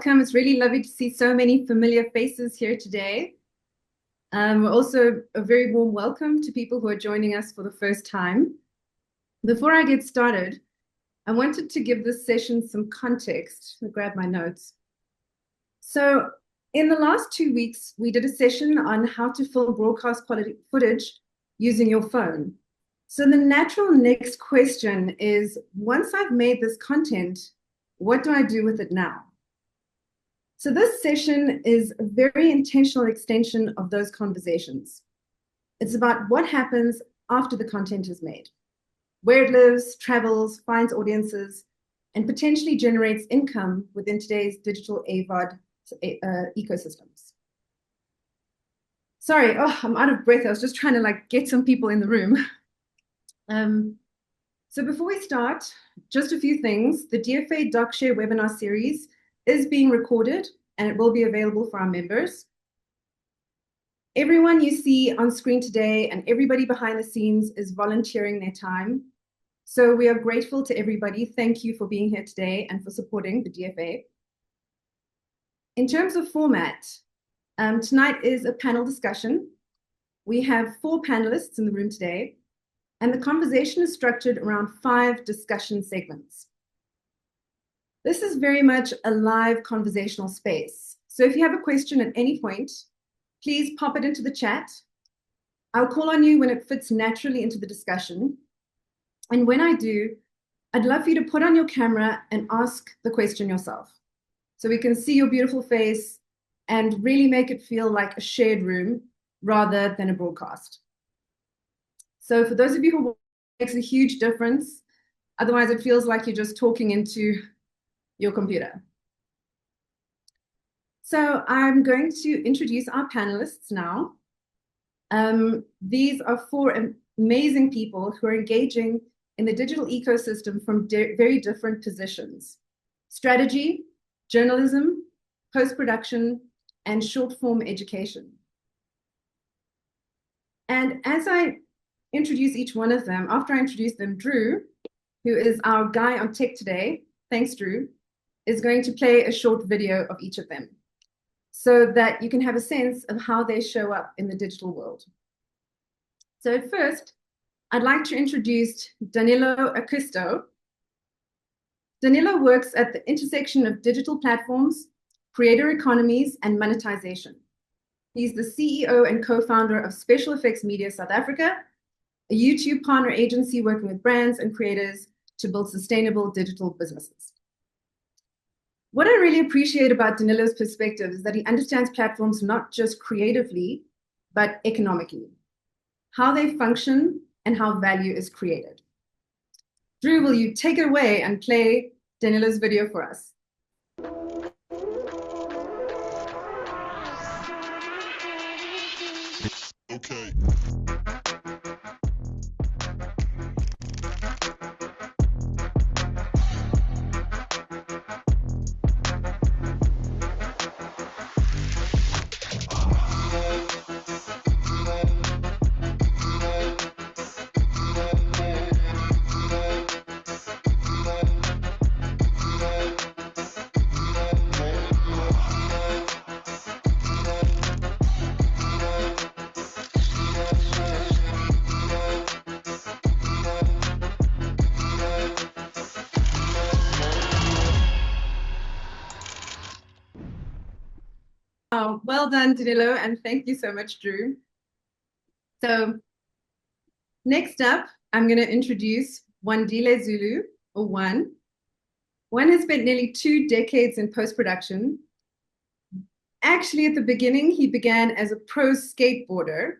welcome. It's really lovely to see so many familiar faces here today. Also, a very warm welcome to people who are joining us for the first time. Before I get started, I wanted to give this session some context. Let me grab my notes. So, in the last 2 weeks, we did a session on how to film broadcast quality footage using your phone. So the natural next question is, once I've made this content, what do I do with it now? So this session is a very intentional extension of those conversations. It's about what happens after the content is made, where it lives, travels, finds audiences, and potentially generates income within today's digital AVOD ecosystems. Sorry, I'm out of breath. I was just trying to get some people in the room. So before we start, just a few things. The DFA DocShare webinar series is being recorded and it will be available for our members. Everyone you see on screen today and everybody behind the scenes is volunteering their time. So we are grateful to everybody. Thank you for being here today and for supporting the DFA. In terms of format, tonight is a panel discussion. We have 4 panelists in the room today, and the conversation is structured around 5 discussion segments. This is very much a live conversational space. So if you have a question at any point, please pop it into the chat. I'll call on you when it fits naturally into the discussion. And when I do, I'd love for you to put on your camera and ask the question yourself, so we can see your beautiful face and really make it feel like a shared room rather than a broadcast. So for those of you who it makes a huge difference, otherwise it feels like you're just talking into your computer. So I'm going to introduce our panelists now. These are 4 amazing people who are engaging in the digital ecosystem from very different positions: strategy, journalism, post-production, and short-form education. And as I introduce each one of them, after I introduce them, Drew, who is our guy on tech today, thanks Drew, is going to play a short video of each of them so that you can have a sense of how they show up in the digital world. So first, I'd like to introduce Danilo Acquisto. Danilo works at the intersection of digital platforms, creator economies, and monetization. He's the CEO and co-founder of Special Effects Media South Africa, a YouTube partner agency working with brands and creators to build sustainable digital businesses. What I really appreciate about Danilo's perspective is that he understands platforms not just creatively, but economically, how they function and how value is created. Drew, will you take it away and play Danilo's video for us? Okay. Oh, well done, Danilo, and thank you so much, Drew. So next up, I'm going to introduce Wandile Zulu, or Wan. Wan has spent nearly 2 decades in post-production. Actually, at the beginning, he began as a pro skateboarder.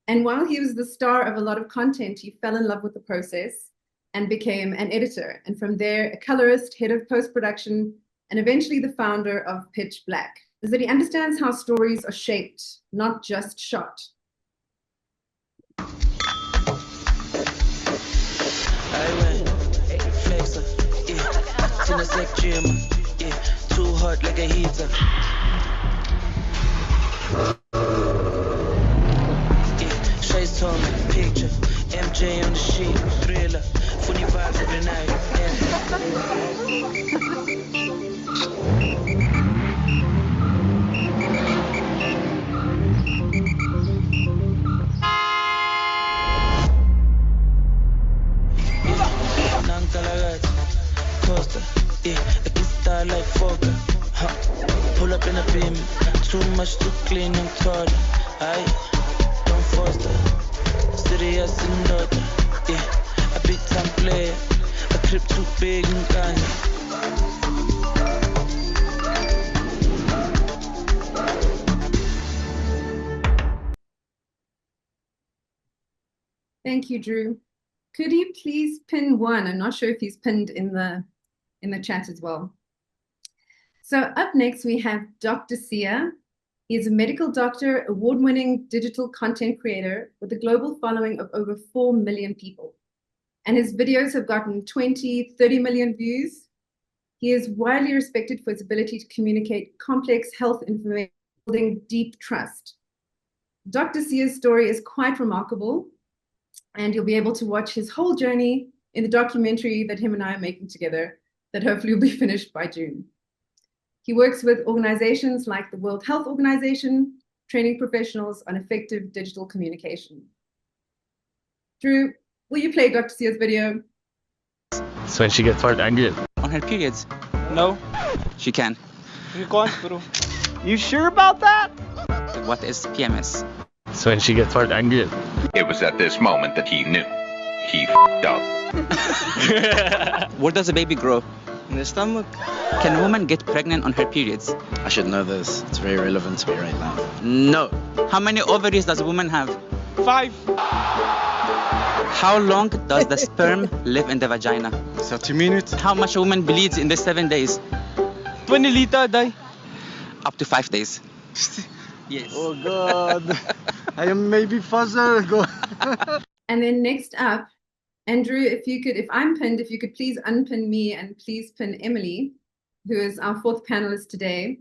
And while he was the star of a lot of content, he fell in love with the process and became an editor. And from there, a colorist, head of post-production, and eventually the founder of Pitch Black. Is that he understands how stories are shaped, not just shot. I went, flexer, yeah, in a sec gym, yeah, too hot like a heater. Yeah, Shay's told me picture, MJ on the sheet, thriller, funny vibes every night, yeah. feel me? Too much to clean and thought. I don't foster. Serious and not. Yeah, a big time player. A trip too big and gone. Thank you, Drew. Could you please pin one? I'm not sure if he's pinned in the chat as well. So up next, we have Dr. Siya. He is a medical doctor, award-winning digital content creator with a global following of over 4 million people. And his videos have gotten 20, 30 million views. He is widely respected for his ability to communicate complex health information, building deep trust. Dr. Siya's story is quite remarkable, and you'll be able to watch his whole journey in the documentary that him and I are making together, that hopefully will be finished by June. He works with organizations like the World Health Organization, training professionals on effective digital communication. Drew, will you play Dr. Siya's video? It's when she gets hard angry. On her periods. No, She can. you can't, bro. You sure about that? What is PMS? It's when she gets hard angry. It was at this moment that he knew. He f***ed up. Where does a baby grow? In the stomach. Can a woman get pregnant on her periods? I should know this. It's very relevant to me right now. No. How many ovaries does a woman have? 5. How long does the sperm live in the vagina? 30 minutes. How much a woman bleeds in the 7 days? 20 liter, die. Up to 5 days. Yes. Oh God. I am maybe fuzzer. Go. And then next up, Andrew, if I'm pinned, if you could please unpin me and please pin Emilie, who is our fourth panelist today.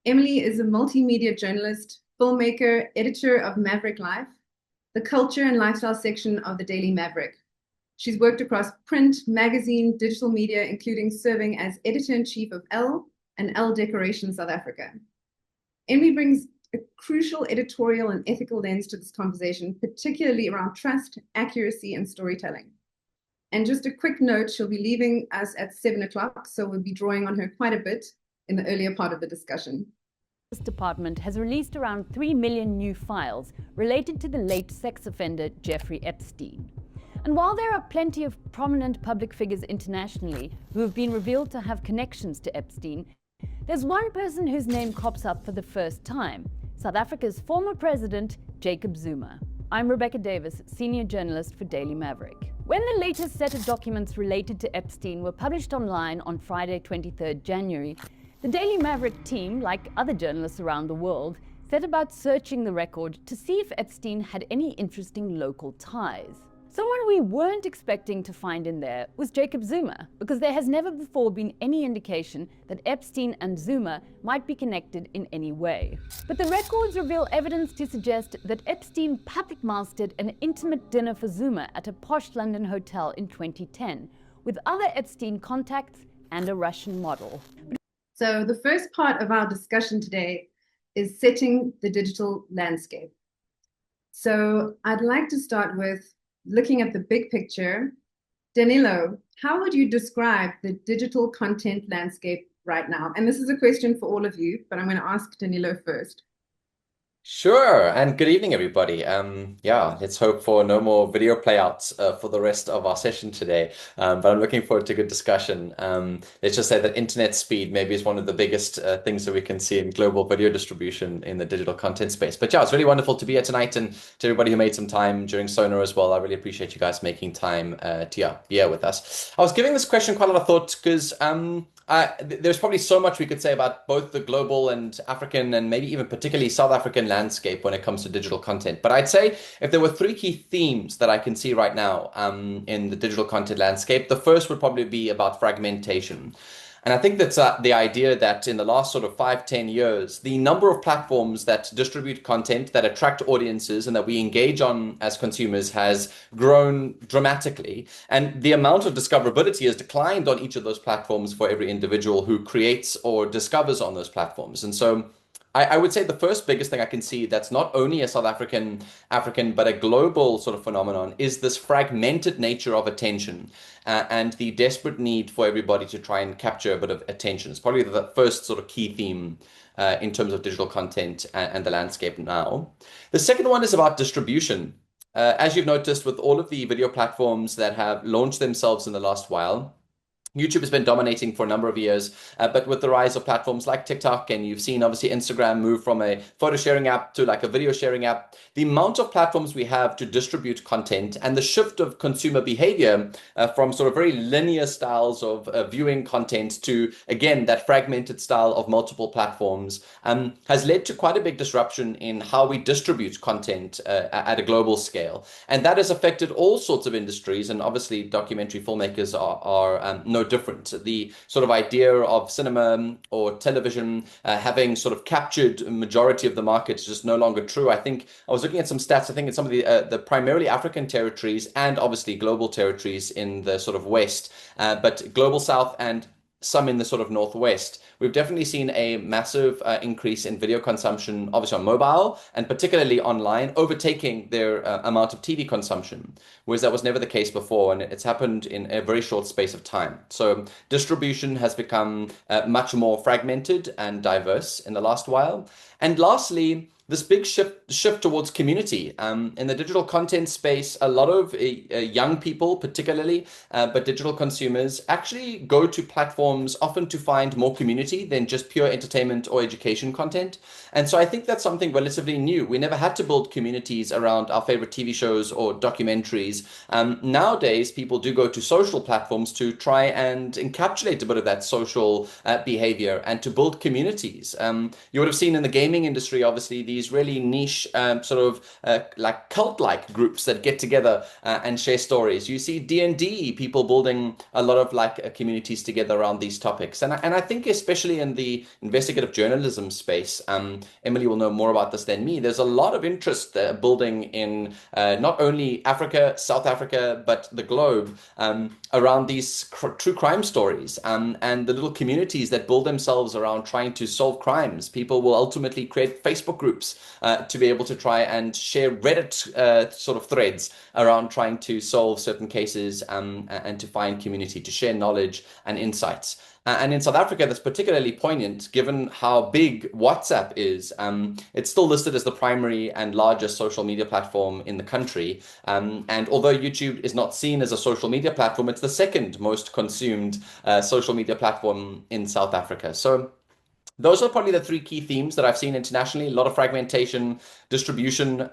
Emilie is a multimedia journalist, filmmaker, editor of Maverick Life, the culture and lifestyle section of the Daily Maverick. She's worked across print, magazine, digital media, including serving as editor-in-chief of Elle and Elle Decoration South Africa. Emilie brings a crucial editorial and ethical lens to this conversation, particularly around trust, accuracy, and storytelling. And just a quick note, she'll be leaving us at 7 o'clock, so we'll be drawing on her quite a bit in the earlier part of the discussion. The Justice Department has released around 3 million new files related to the late sex offender Jeffrey Epstein. And while there are plenty of prominent public figures internationally who have been revealed to have connections to Epstein, there's one person whose name crops up for the first time: South Africa's former president, Jacob Zuma. I'm Rebecca Davis, senior journalist for Daily Maverick. When the latest set of documents related to Epstein were published online on Friday, 23rd January, the Daily Maverick team, like other journalists around the world, set about searching the record to see if Epstein had any interesting local ties. Someone we weren't expecting to find in there was Jacob Zuma, because there has never before been any indication that Epstein and Zuma might be connected in any way. But the records reveal evidence to suggest that Epstein public mastered an intimate dinner for Zuma at a posh London hotel in 2010, with other Epstein contacts and a Russian model. So the first part of our discussion today is setting the digital landscape. So I'd like to start with looking at the big picture. Danilo, how would you describe the digital content landscape right now? And this is a question for all of you, but I'm going to ask Danilo first. Sure, and good evening, everybody. Yeah, let's hope for no more video playouts for the rest of our session today. But I'm looking forward to a good discussion. Let's just say that internet speed maybe is one of the biggest things that we can see in global video distribution in the digital content space. But yeah, it's really wonderful to be here tonight, and to everybody who made some time during Sonar as well. I really appreciate you guys making time to be here with us. I was giving this question quite a lot of thought because there's probably so much we could say about both the global and African and maybe even particularly South African landscape when it comes to digital content. But I'd say if there were 3 key themes that I can see right now in the digital content landscape, the first would probably be about fragmentation. And I think that's the idea that in the last sort of 5-10 years, the number of platforms that distribute content, that attract audiences and that we engage on as consumers has grown dramatically. And the amount of discoverability has declined on each of those platforms for every individual who creates or discovers on those platforms. And so I would say the first biggest thing I can see that's not only a South African, but a global sort of phenomenon is this fragmented nature of attention and the desperate need for everybody to try and capture a bit of attention. It's probably the first sort of key theme in terms of digital content and the landscape now. The second one is about distribution. As you've noticed with all of the video platforms that have launched themselves in the last while, YouTube has been dominating for a number of years, but with the rise of platforms like TikTok, and you've seen obviously Instagram move from a photo sharing app to like a video sharing app, the amount of platforms we have to distribute content and the shift of consumer behavior from sort of very linear styles of viewing content to, again, that fragmented style of multiple platforms has led to quite a big disruption in how we distribute content at a global scale. And that has affected all sorts of industries, and obviously documentary filmmakers are no different. The sort of idea of cinema or television having sort of captured a majority of the market is just no longer true. I think I was looking at some stats. I think in some of the primarily African territories and obviously global territories in the sort of West, but global South and some in the sort of Northwest, we've definitely seen a massive increase in video consumption, obviously on mobile and particularly online, overtaking their amount of TV consumption, whereas that was never the case before, and it's happened in a very short space of time. So distribution has become much more fragmented and diverse in the last while. And lastly, this big shift towards community. In the digital content space, a lot of young people, particularly, but digital consumers, actually go to platforms often to find more community than just pure entertainment or education content. And so I think that's something relatively new. We never had to build communities around our favorite TV shows or documentaries. Nowadays, people do go to social platforms to try and encapsulate a bit of that social behavior and to build communities. You would have seen in the gaming industry, obviously, these really niche sort of like cult-like groups that get together and share stories. You see D&D people building a lot of like communities together around these topics. And I think especially in the investigative journalism space, Emilie will know more about this than me, there's a lot of interest building in not only Africa, South Africa, but the globe around these true crime stories and the little communities that build themselves around trying to solve crimes. People will ultimately create Facebook groups to be able to try and share Reddit sort of threads around trying to solve certain cases and to find community, to share knowledge and insights. And in South Africa, that's particularly poignant given how big WhatsApp is. It's still listed as the primary and largest social media platform in the country. And although YouTube is not seen as a social media platform, it's the second most consumed social media platform in South Africa. So those are probably the three key themes that I've seen internationally. A lot of fragmentation, distribution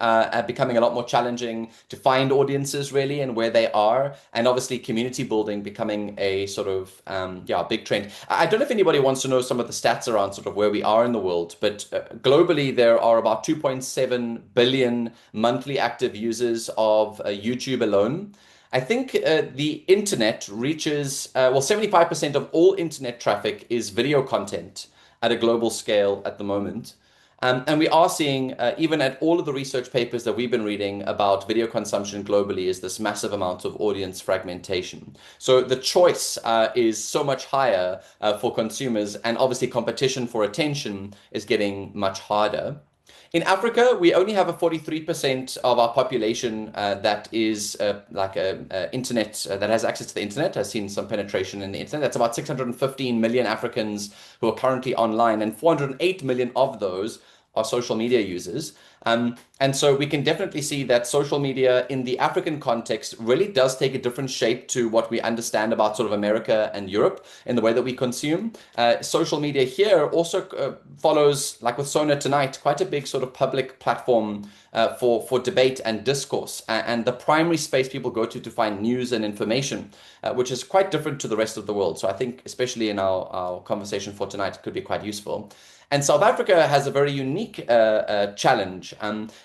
becoming a lot more challenging to find audiences really and where they are, and obviously community building becoming a sort of big trend. I don't know if anybody wants to know some of the stats around sort of where we are in the world, but globally there are about 2.7 billion monthly active users of YouTube alone. I think the internet reaches, 75% of all internet traffic is video content at a global scale at the moment. And we are seeing, even at all of the research papers that we've been reading about video consumption globally, is this massive amount of audience fragmentation. So the choice is so much higher for consumers, and obviously competition for attention is getting much harder. In Africa, we only have a 43% of our population that is internet, that has access to the internet, has seen some penetration in the internet. That's about 615 million Africans who are currently online, and 408 million of those are social media users. And so we can definitely see that social media in the African context really does take a different shape to what we understand about sort of America and Europe in the way that we consume. Social media here also follows, like with Sona Tonight, quite a big sort of public platform for debate and discourse, and the primary space people go to find news and information, which is quite different to the rest of the world. So I think especially in our conversation for tonight, it could be quite useful. And South Africa has a very unique challenge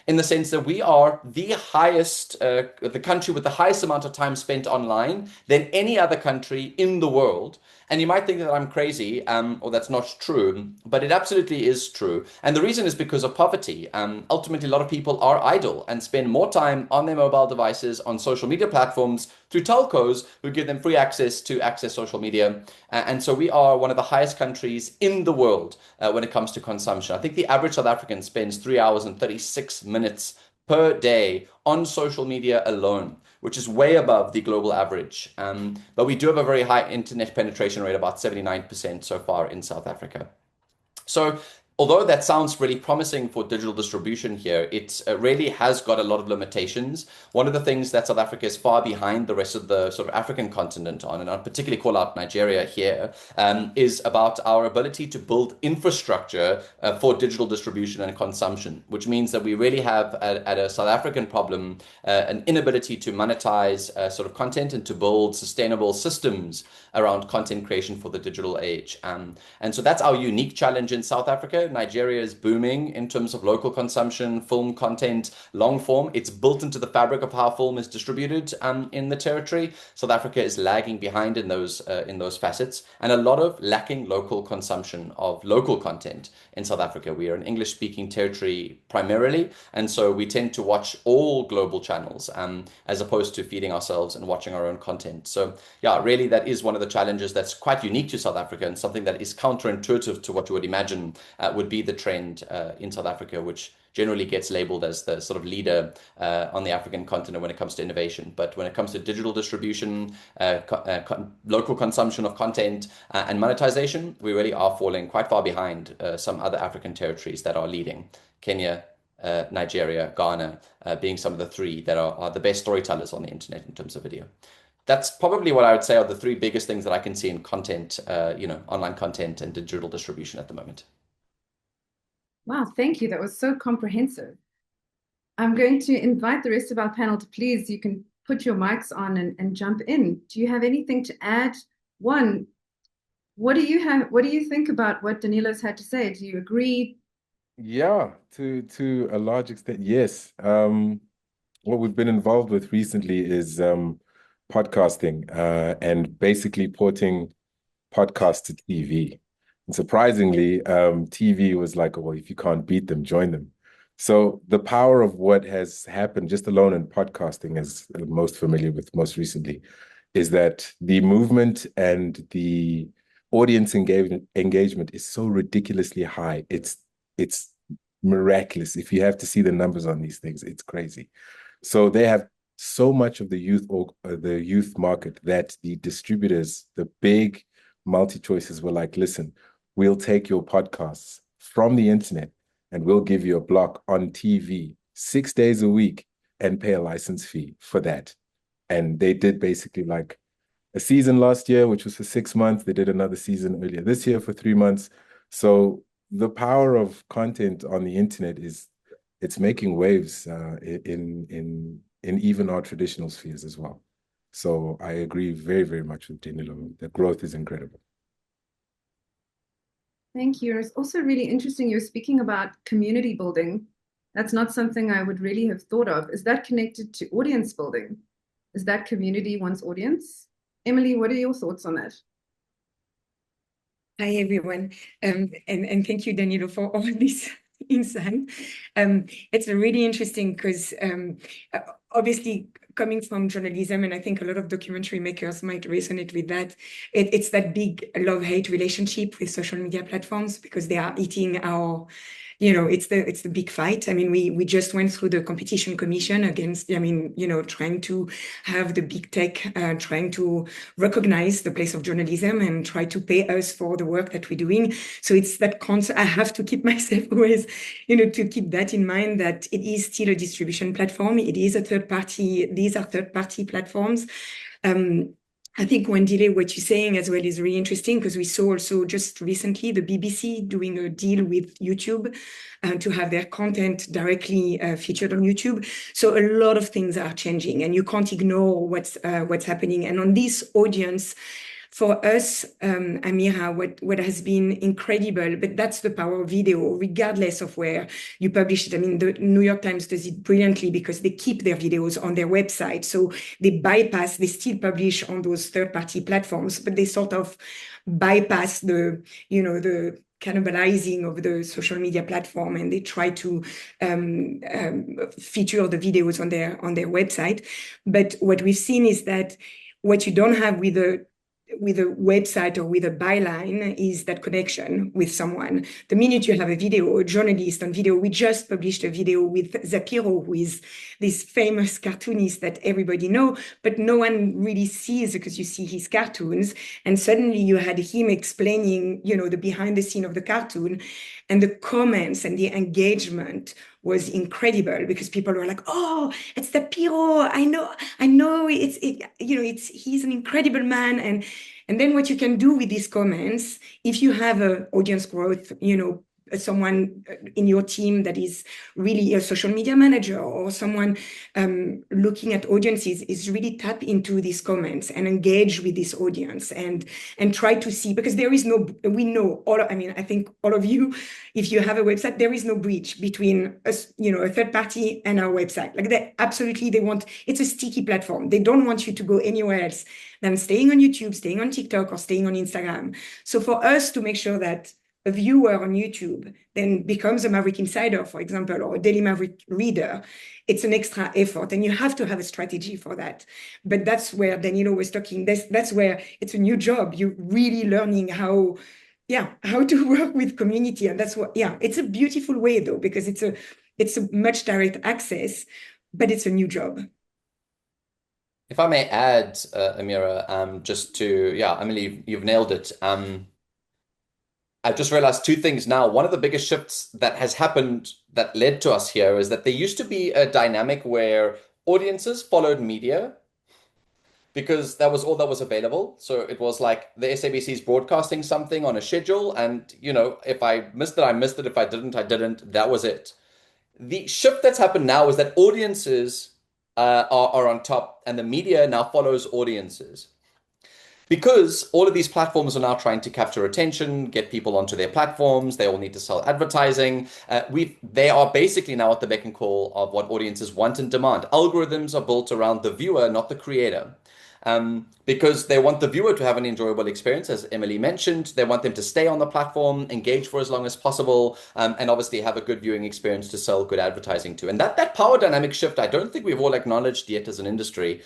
in the sense that we are the country with the highest amount of time spent online than any other country in the world. And you might think that I'm crazy, or that's not true, but it absolutely is true. And the reason is because of poverty. Ultimately, a lot of people are idle and spend more time on their mobile devices, on social media platforms, through telcos who give them free access to access social media. And so we are one of the highest countries in the world when it comes to consumption. I think the average South African spends 3 hours and 36 minutes per day on social media alone, which is way above the global average. But we do have a very high internet penetration rate, about 79% so far in South Africa. So although that sounds really promising for digital distribution here, it really has got a lot of limitations. One of the things that South Africa is far behind the rest of the sort of African continent on, and I'll particularly call out Nigeria here, is about our ability to build infrastructure for digital distribution and consumption, which means that we really have at a South African problem an inability to monetize sort of content and to build sustainable systems around content creation for the digital age. And so that's our unique challenge in South Africa. Nigeria is booming in terms of local consumption, film content, long form. It's built into the fabric of how film is distributed in the territory. South Africa is lagging behind in those facets, and a lot of lacking local consumption of local content in South Africa. We are an English-speaking territory primarily, and so we tend to watch all global channels as opposed to feeding ourselves and watching our own content. So yeah, really that is one of the challenges that's quite unique to South Africa, and something that is counterintuitive to what you would imagine would be the trend in South Africa, which generally gets labeled as the sort of leader on the African continent when it comes to innovation. But when it comes to digital distribution, local consumption of content and monetization, we really are falling quite far behind some other African territories that are leading. Kenya, Nigeria, Ghana, being some of the three that are the best storytellers on the internet in terms of video. That's probably what I would say are the three biggest things that I can see in content, online content and digital distribution at the moment. Wow, thank you. That was so comprehensive. I'm going to invite the rest of our panel to please, you can put your mics on and jump in. Do you have anything to add? One, what do you think about what Danilo's had to say? Do you agree? Yeah, to a large extent, yes. What we've been involved with recently is podcasting and basically porting podcasts to TV. And surprisingly, TV was like, well, if you can't beat them, join them. So the power of what has happened just alone in podcasting, as I'm most familiar with most recently, is that the movement and the audience engagement is so ridiculously high. It's miraculous. If you have to see the numbers on these things, it's crazy. So they have so much of the youth market that the distributors, the big multi-choices were like, listen, we'll take your podcasts from the internet and we'll give you a block on TV 6 days a week and pay a license fee for that. And they did basically like a season last year, which was for 6 months. They did another season earlier this year for 3 months. So the power of content on the internet it's making waves in even our traditional spheres as well. So I agree very, very much with Danilo. The growth is incredible. Thank you. It's also really interesting you're speaking about community building. That's not something I would really have thought of. Is that connected to audience building? Is that community one's audience? Emilie, what are your thoughts on that? Hi, everyone. And thank you, Danilo, for all this insight. It's really interesting because obviously coming from journalism, and I think a lot of documentary makers might resonate with that, it's that big love-hate relationship with social media platforms because they are eating our, it's the big fight. I mean, we just went through the competition commission against, trying to have the big tech, trying to recognize the place of journalism and try to pay us for the work that we're doing. So it's that concept. I have to keep myself always, to keep that in mind, that it is still a distribution platform. It is a third party. These are third party platforms. I think, Wandile, what you're saying as well is really interesting because we saw also just recently the BBC doing a deal with YouTube to have their content directly featured on YouTube. So a lot of things are changing and you can't ignore what's happening. And on this audience, for us, Amira, what has been incredible, but that's the power of video, regardless of where you publish it. I mean, the New York Times does it brilliantly because they keep their videos on their website. So they still publish on those third-party platforms, but they sort of bypass the cannibalizing of the social media platform, and they try to feature the videos on their website. But what we've seen is that what you don't have with a website or with a byline is that connection with someone. The minute you have a video, a journalist on video, we just published a video with Zapiro, who is this famous cartoonist that everybody know, but no one really sees because you see his cartoons. And suddenly you had him explaining, the behind the scene of the cartoon, and the comments and the engagement was incredible because people were like, "Oh, it's Zapiro! I know, he's an incredible man." And then what you can do with these comments, if you have a audience growth, someone in your team that is really a social media manager or someone looking at audiences, is really tap into these comments and engage with this audience and try to see, because I think all of you, if you have a website, there is no bridge between us, a third party and our website. Like it's a sticky platform. They don't want you to go anywhere else than staying on YouTube, staying on TikTok, or staying on Instagram. So for us to make sure that a viewer on YouTube then becomes a Maverick Insider, for example, or a Daily Maverick reader, it's an extra effort, and you have to have a strategy for that. But that's where Danilo was talking. That's where it's a new job. You're really learning how to work with community, and that's it's a beautiful way though, because it's a much direct access, but it's a new job. If I may add, Amira, Emilie, you've nailed it. I've just realized two things now. One of the biggest shifts that has happened that led to us here is that there used to be a dynamic where audiences followed media because that was all that was available. So it was like the SABC's broadcasting something on a schedule, and if I missed it, I missed it. If I didn't, I didn't. That was it. The shift that's happened now is that audiences are on top, and the media now follows audiences. Because all of these platforms are now trying to capture attention, get people onto their platforms, they all need to sell advertising. They are basically now at the beck and call of what audiences want and demand. Algorithms are built around the viewer, not the creator. Because they want the viewer to have an enjoyable experience, as Emilie mentioned. They want them to stay on the platform, engage for as long as possible, and obviously have a good viewing experience to sell good advertising to. And that power dynamic shift, I don't think we've all acknowledged yet as an industry,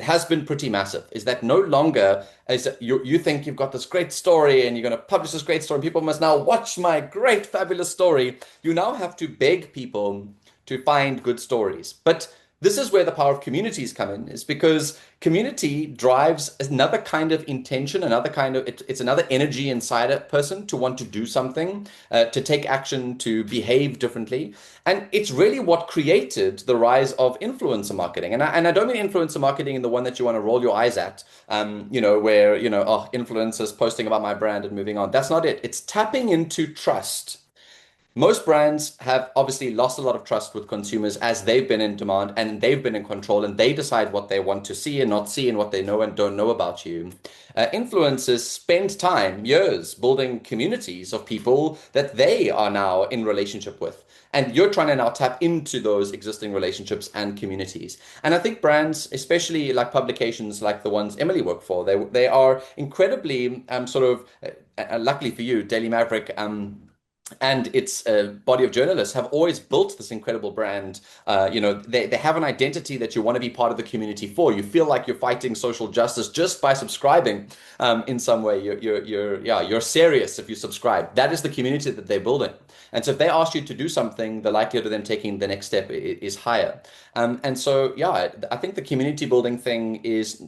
has been pretty massive. Is that no longer is you think you've got this great story and you're going to publish this great story, and people must now watch my great, fabulous story. You now have to beg people to find good stories. But this is where the power of communities come in, is because community drives another kind of intention, it's another energy inside a person to want to do something, to take action, to behave differently. And it's really what created the rise of influencer marketing. And I don't mean influencer marketing in the one that you want to roll your eyes at, where, influencers posting about my brand and moving on. That's not it. It's tapping into trust. Most brands have obviously lost a lot of trust with consumers as they've been in demand and they've been in control, and they decide what they want to see and not see and what they know and don't know about you. Influencers spend time, years, building communities of people that they are now in relationship with. And you're trying to now tap into those existing relationships and communities. And I think brands, especially like publications like the ones Emilie worked for, they are incredibly luckily for you, Daily Maverick, and its body of journalists have always built this incredible brand. They have an identity that you want to be part of the community for. You feel like you're fighting social justice just by subscribing in some way. You're serious if you subscribe. That is the community that they're building. And so if they ask you to do something, the likelihood of them taking the next step is higher. I think the community building thing is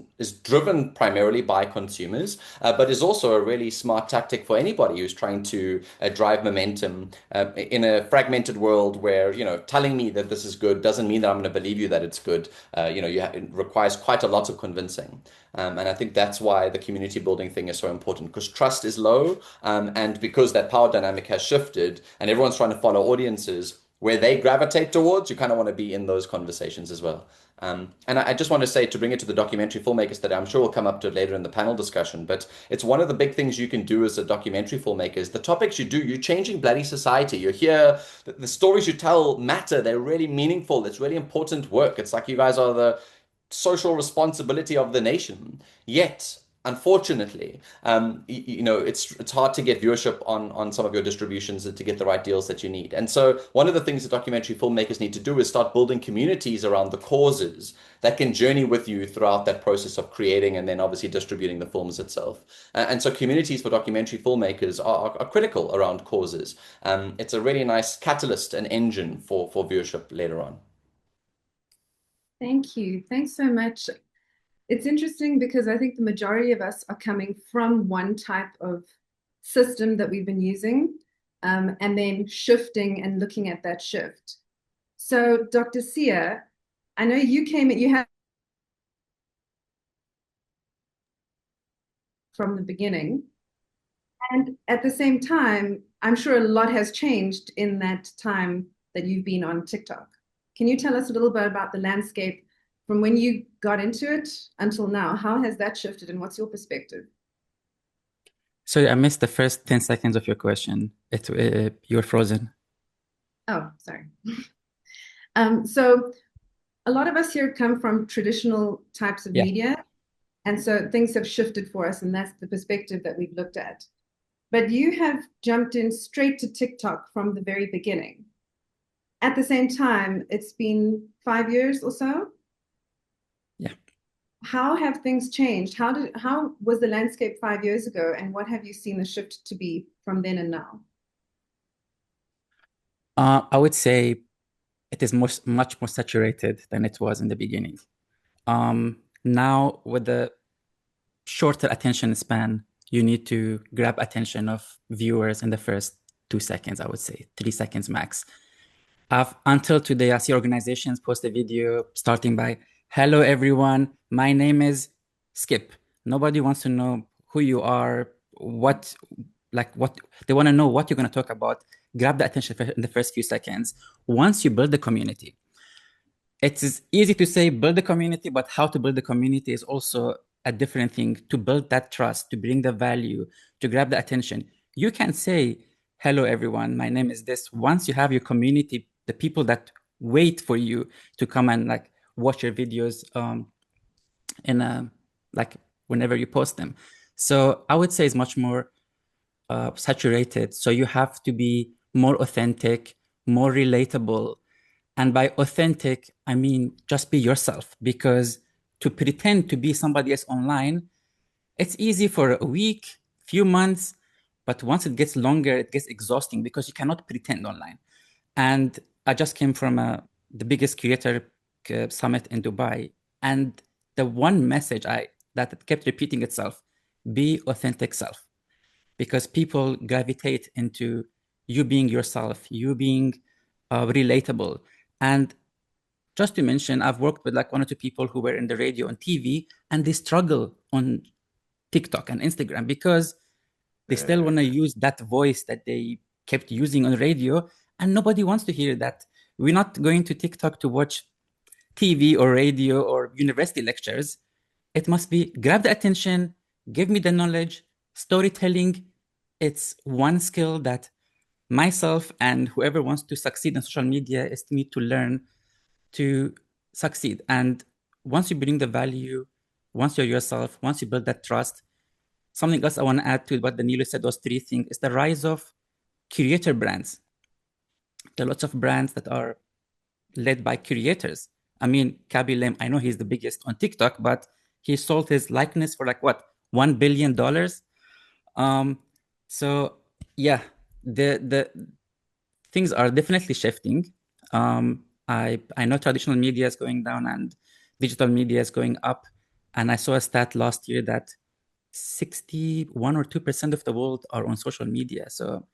driven primarily by consumers, but is also a really smart tactic for anybody who's trying to drive momentum in a fragmented world where, telling me that this is good doesn't mean that I'm going to believe you that it's good. It requires quite a lot of convincing. And I think that's why the community building thing is so important, because trust is low, and because that power dynamic has shifted and everyone's trying to follow audiences, where they gravitate towards, you kind of want to be in those conversations as well. And I just want to say, to bring it to the documentary filmmakers today, I'm sure we'll come up to it later in the panel discussion, but it's one of the big things you can do as a documentary filmmaker is the topics you do, you're changing bloody society. You're here, the stories you tell matter, they're really meaningful, it's really important work. It's like you guys are the social responsibility of the nation. Yet, unfortunately, it's hard to get viewership on some of your distributions and to get the right deals that you need. And so one of the things that documentary filmmakers need to do is start building communities around the causes that can journey with you throughout that process of creating and then obviously distributing the films itself. And so communities for documentary filmmakers are critical around causes. It's a really nice catalyst and engine for viewership later on. Thank you. Thanks so much. It's interesting because I think the majority of us are coming from one type of system that we've been using, and then shifting and looking at that shift. So, Dr. Siya, I know you had from the beginning, and at the same time, I'm sure a lot has changed in that time that you've been on TikTok. Can you tell us a little bit about the landscape from when you got into it until now? How has that shifted and what's your perspective? Sorry, I missed the first 10 seconds of your question. You were frozen. Oh, sorry. So a lot of us here come from traditional types of media. And so things have shifted for us, and that's the perspective that we've looked at. But you have jumped in straight to TikTok from the very beginning. At the same time, it's been 5 years or so. Yeah. How have things changed? How was the landscape 5 years ago, and what have you seen the shift to be from then and now? I would say it is much more saturated than it was in the beginning. Now, with the shorter attention span, you need to grab attention of viewers in the first 2 seconds, I would say, 3 seconds max. Until today, I see organizations post a video starting by, "Hello, everyone. My name is Skip." Nobody wants to know who you are, what they want to know what you're going to talk about. Grab the attention in the first few seconds. Once you build the community, it is easy to say build the community, but how to build the community is also a different thing. To build that trust, to bring the value, to grab the attention. You can say, "Hello, everyone. My name is this." Once you have your community, the people that wait for you to come and watch your videos whenever you post them. So I would say it's much more saturated. So you have to be more authentic, more relatable. And by authentic, I mean just be yourself, because to pretend to be somebody else online, it's easy for a week, few months, but once it gets longer, it gets exhausting because you cannot pretend online. And I just came from the biggest creator summit in Dubai. And the one message that kept repeating itself, be authentic self, because people gravitate into you being yourself, you being relatable. And just to mention, I've worked with 1 or 2 people who were in the radio and TV, and they struggle on TikTok and Instagram because they still want to use that voice that they kept using on radio, and nobody wants to hear that. We're not going to TikTok to watch TV or radio or university lectures. It must be grab the attention, give me the knowledge, storytelling. It's one skill that myself and whoever wants to succeed in social media is need to learn to succeed. And once you bring the value, once you're yourself, once you build that trust, something else I want to add to what Danilo said, those 3 things, is the rise of creator brands. There are lots of brands that are led by creators. I mean, Kaby Lame, I know he's the biggest on TikTok, but he sold his likeness for $1 billion. So yeah, the things are definitely shifting. I know traditional media is going down and digital media is going up. And I saw a stat last year that 61 or 2% of the world are on social media. So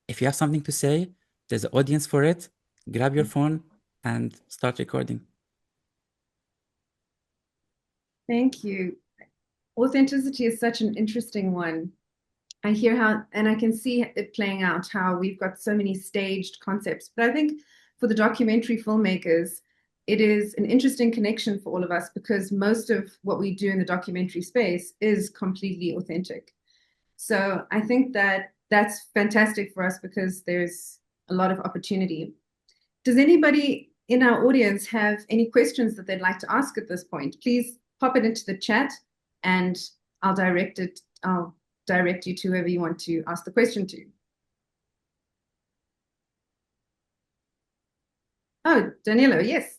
if you have something to say, there's an audience for it. Grab your phone and start recording. Thank you. Authenticity is such an interesting one. I hear how, and I can see it playing out, how we've got so many staged concepts. But I think for the documentary filmmakers, it is an interesting connection for all of us because most of what we do in the documentary space is completely authentic. So I think that that's fantastic for us because there's a lot of opportunity. Does anybody in our audience have any questions that they'd like to ask at this point? Please pop it into the chat and I'll direct you to whoever you want to ask the question to. Oh, Danilo, yes.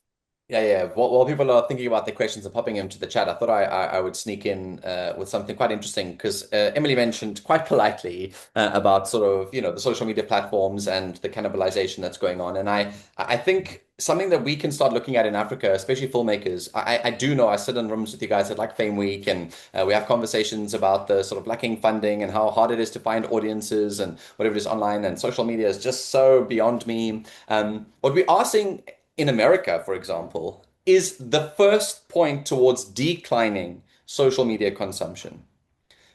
Yeah. While people are thinking about their questions and popping into the chat, I thought I would sneak in with something quite interesting because Emilie mentioned quite politely about sort of, the social media platforms and the cannibalization that's going on. And I think something that we can start looking at in Africa, especially filmmakers, I do know I sit in rooms with you guys at like Fame Week and we have conversations about the sort of lacking funding and how hard it is to find audiences and whatever it is online, and social media is just so beyond me. What we are seeing in America, for example, is the first point towards declining social media consumption.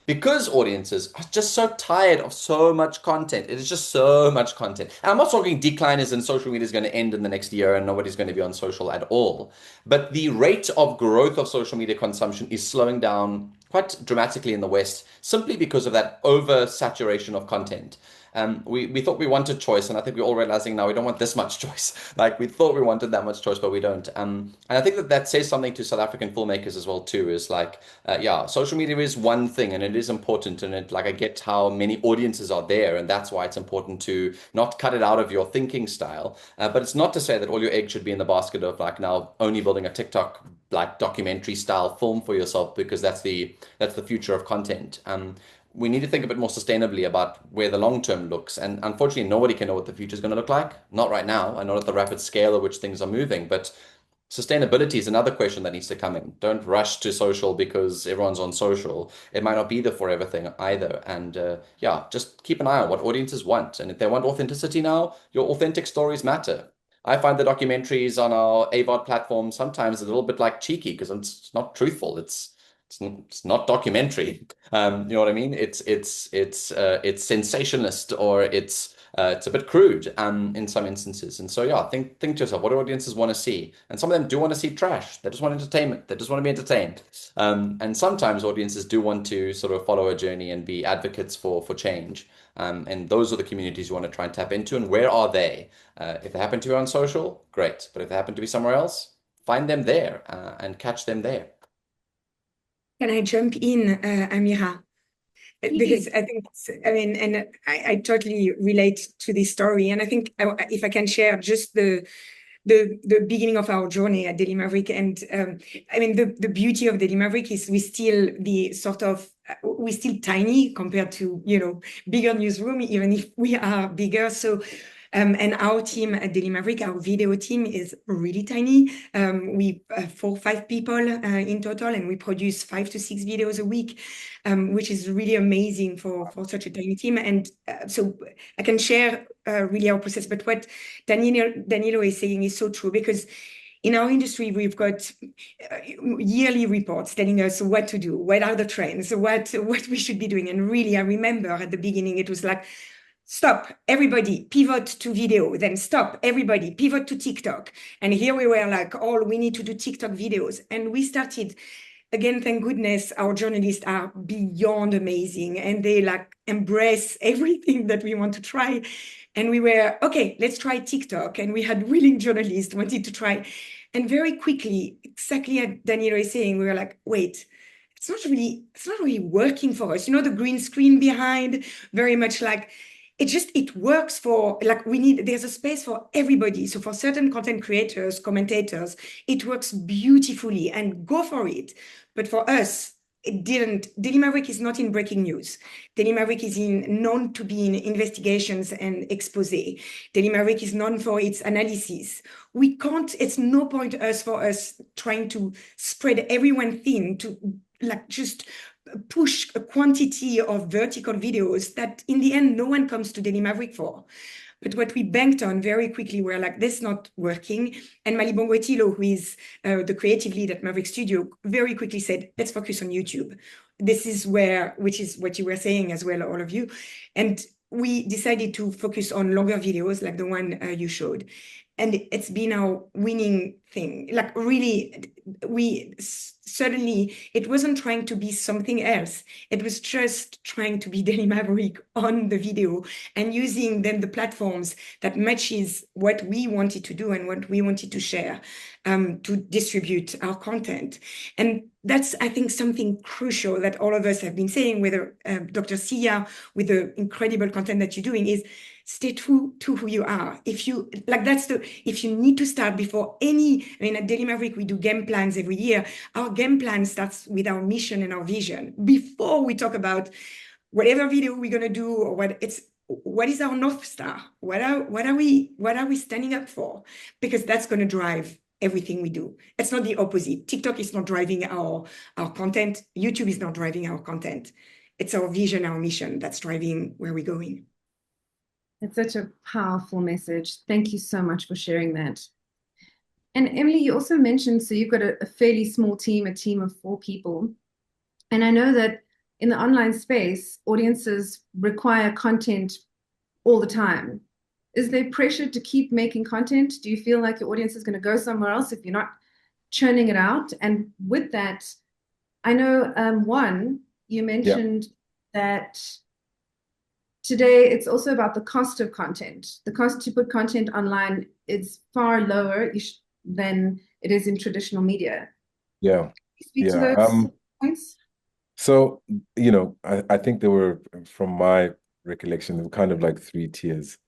Because audiences are just so tired of so much content. It is just so much content. And I'm not talking decline as in social media is going to end in the next year and nobody's going to be on social at all. But the rate of growth of social media consumption is slowing down quite dramatically in the West, simply because of that oversaturation of content. We thought we wanted choice, and I think we're all realizing now we don't want this much choice. Like we thought we wanted that much choice, but we don't. And I think that says something to South African filmmakers as well too. Is like, social media is one thing, and it is important, and I get how many audiences are there, and that's why it's important to not cut it out of your thinking style. But it's not to say that all your eggs should be in the basket of like now only building a TikTok like documentary style film for yourself, because that's the future of content. We need to think a bit more sustainably about where the long term looks. And unfortunately, nobody can know what the future is going to look like. Not right now. I know at the rapid scale at which things are moving, but sustainability is another question that needs to come in. Don't rush to social because everyone's on social. It might not be the forever thing either. And just keep an eye on what audiences want. And if they want authenticity now, your authentic stories matter. I find the documentaries on our AVOD platform sometimes a little bit like cheeky because it's not truthful. It's not documentary. You know what I mean? It's sensationalist, or it's a bit crude in some instances. And so think to yourself, what do audiences want to see? And some of them do want to see trash. They just want entertainment. They just want to be entertained. And sometimes audiences do want to sort of follow a journey and be advocates for change. And those are the communities you want to try and tap into. And where are they? If they happen to be on social, great. But if they happen to be somewhere else, find them there and catch them there. Can I jump in, Amira? Because I think, and I totally relate to this story. And I think if I can share just the beginning of our journey at Daily Maverick. And the beauty of Daily Maverick is we're still tiny compared to, bigger newsroom, even if we are bigger. So, and our team at Daily Maverick, our video team is really tiny. We 4 or 5 people in total, and we produce 5 to 6 videos a week, which is really amazing for such a tiny team. And so I can share really our process. But what Danilo is saying is so true, because in our industry, we've got yearly reports telling us what to do, what are the trends, what we should be doing. And really, I remember at the beginning, it was like, stop, everybody, pivot to video, then stop, everybody, pivot to TikTok. And here we were like, we need to do TikTok videos. And we started, again, thank goodness, our journalists are beyond amazing, and they embrace everything that we want to try. And we were, okay, let's try TikTok. And we had willing journalists wanted to try. And very quickly, exactly as Danilo is saying, we were like, wait, it's not really working for us. The green screen behind, very much like, it works for, there's a space for everybody. So for certain content creators, commentators, it works beautifully, and go for it. But for us, it didn't. Daily Maverick is not in breaking news. Daily Maverick is known to be in investigations and expose. Daily Maverick is known for its analysis. It's no point for us trying to spread everyone thin to just push a quantity of vertical videos that in the end, no one comes to Daily Maverick for. But what we banked on very quickly, we're like, this is not working. And Malibongo Etilo, who is the creative lead at Maverick Studio, very quickly said, let's focus on YouTube. this is where, which is what you were saying as well, all of you. And we decided to focus on longer videos like the one you showed. And it's been our winning thing. Like really, we suddenly, it wasn't trying to be something else. It was just trying to be Daily Maverick on the video and using then the platforms that matches what we wanted to do and what we wanted to share to distribute our content. And that's, I think, something crucial that all of us have been saying, whether Dr. Siya, with the incredible content that you're doing, is stay true to who you are. If you like, if you need to start before any, I mean, at Daily Maverick, we do game plans every year. Our game plan starts with our mission and our vision. Before we talk about whatever video we're going to do or what is our North Star? What are we standing up for? Because that's going to drive everything we do. It's not the opposite. TikTok is not driving our content. YouTube is not driving our content. It's our vision, our mission that's driving where we're going. It's such a powerful message. Thank you so much for sharing that. And Emilie, you also mentioned, so you've got a fairly small team, a team of 4 people. And I know that in the online space, audiences require content all the time. Is there pressure to keep making content? Do you feel like your audience is going to go somewhere else if you're not churning it out? And with that, I know, you mentioned that today, it's also about the cost of content. The cost to put content online is far lower than it is in traditional media. Yeah. Can you speak to those points? So, I think there were, from my recollection, there were kind of like 3 tiers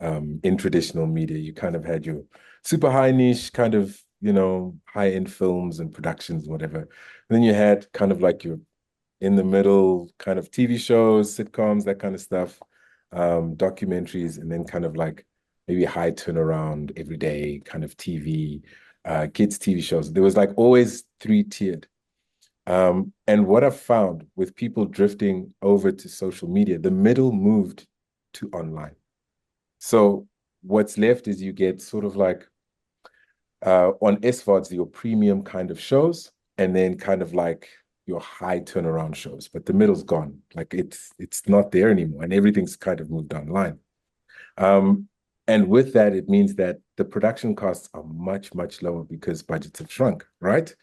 in traditional media. You kind of had your super high niche, kind of, high-end films and productions, whatever. And then you had kind of like your in the middle kind of TV shows, sitcoms, that kind of stuff, documentaries, and then kind of like maybe high turnaround, everyday kind of TV, kids TV shows. There was like always 3-tiered. And what I've found with people drifting over to social media, the middle moved to online. So what's left is you get sort of like on SVODs, your premium kind of shows, and then kind of like your high turnaround shows, but the middle's gone. Like it's not there anymore, and everything's kind of moved online. And with that, it means that the production costs are much, much lower because budgets have shrunk, right?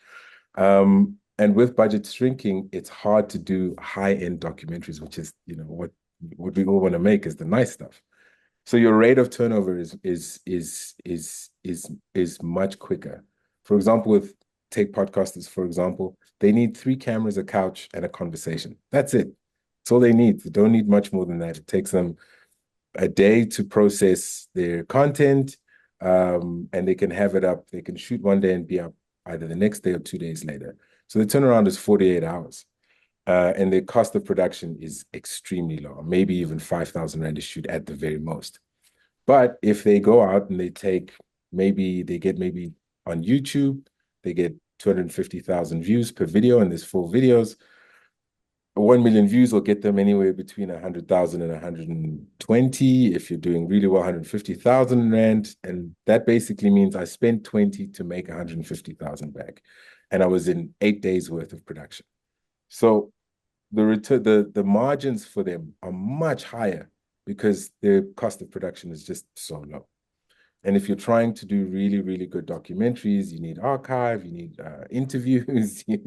And with budgets shrinking, it's hard to do high-end documentaries, which is, what we all want to make is the nice stuff. So your rate of turnover is much quicker. For example, take podcasters, for example, they need 3 cameras, a couch, and a conversation. That's it. That's all they need. They don't need much more than that. It takes them a day to process their content, and they can have it up. They can shoot one day and be up either the next day or 2 days later. So the turnaround is 48 hours. And the cost of production is extremely low, maybe even 5,000 Rand a shoot at the very most. But if they go out and they get on YouTube, they get 250,000 views per video, and there's 4 videos. 1 million views will get them anywhere between 100,000 and 120. If you're doing really well, 150,000 Rand. And that basically means I spent 20 to make 150,000 back. And I was in 8 days worth of production. So the margins for them are much higher because the cost of production is just so low. And if you're trying to do really, really good documentaries, you need archive, you need interviews, you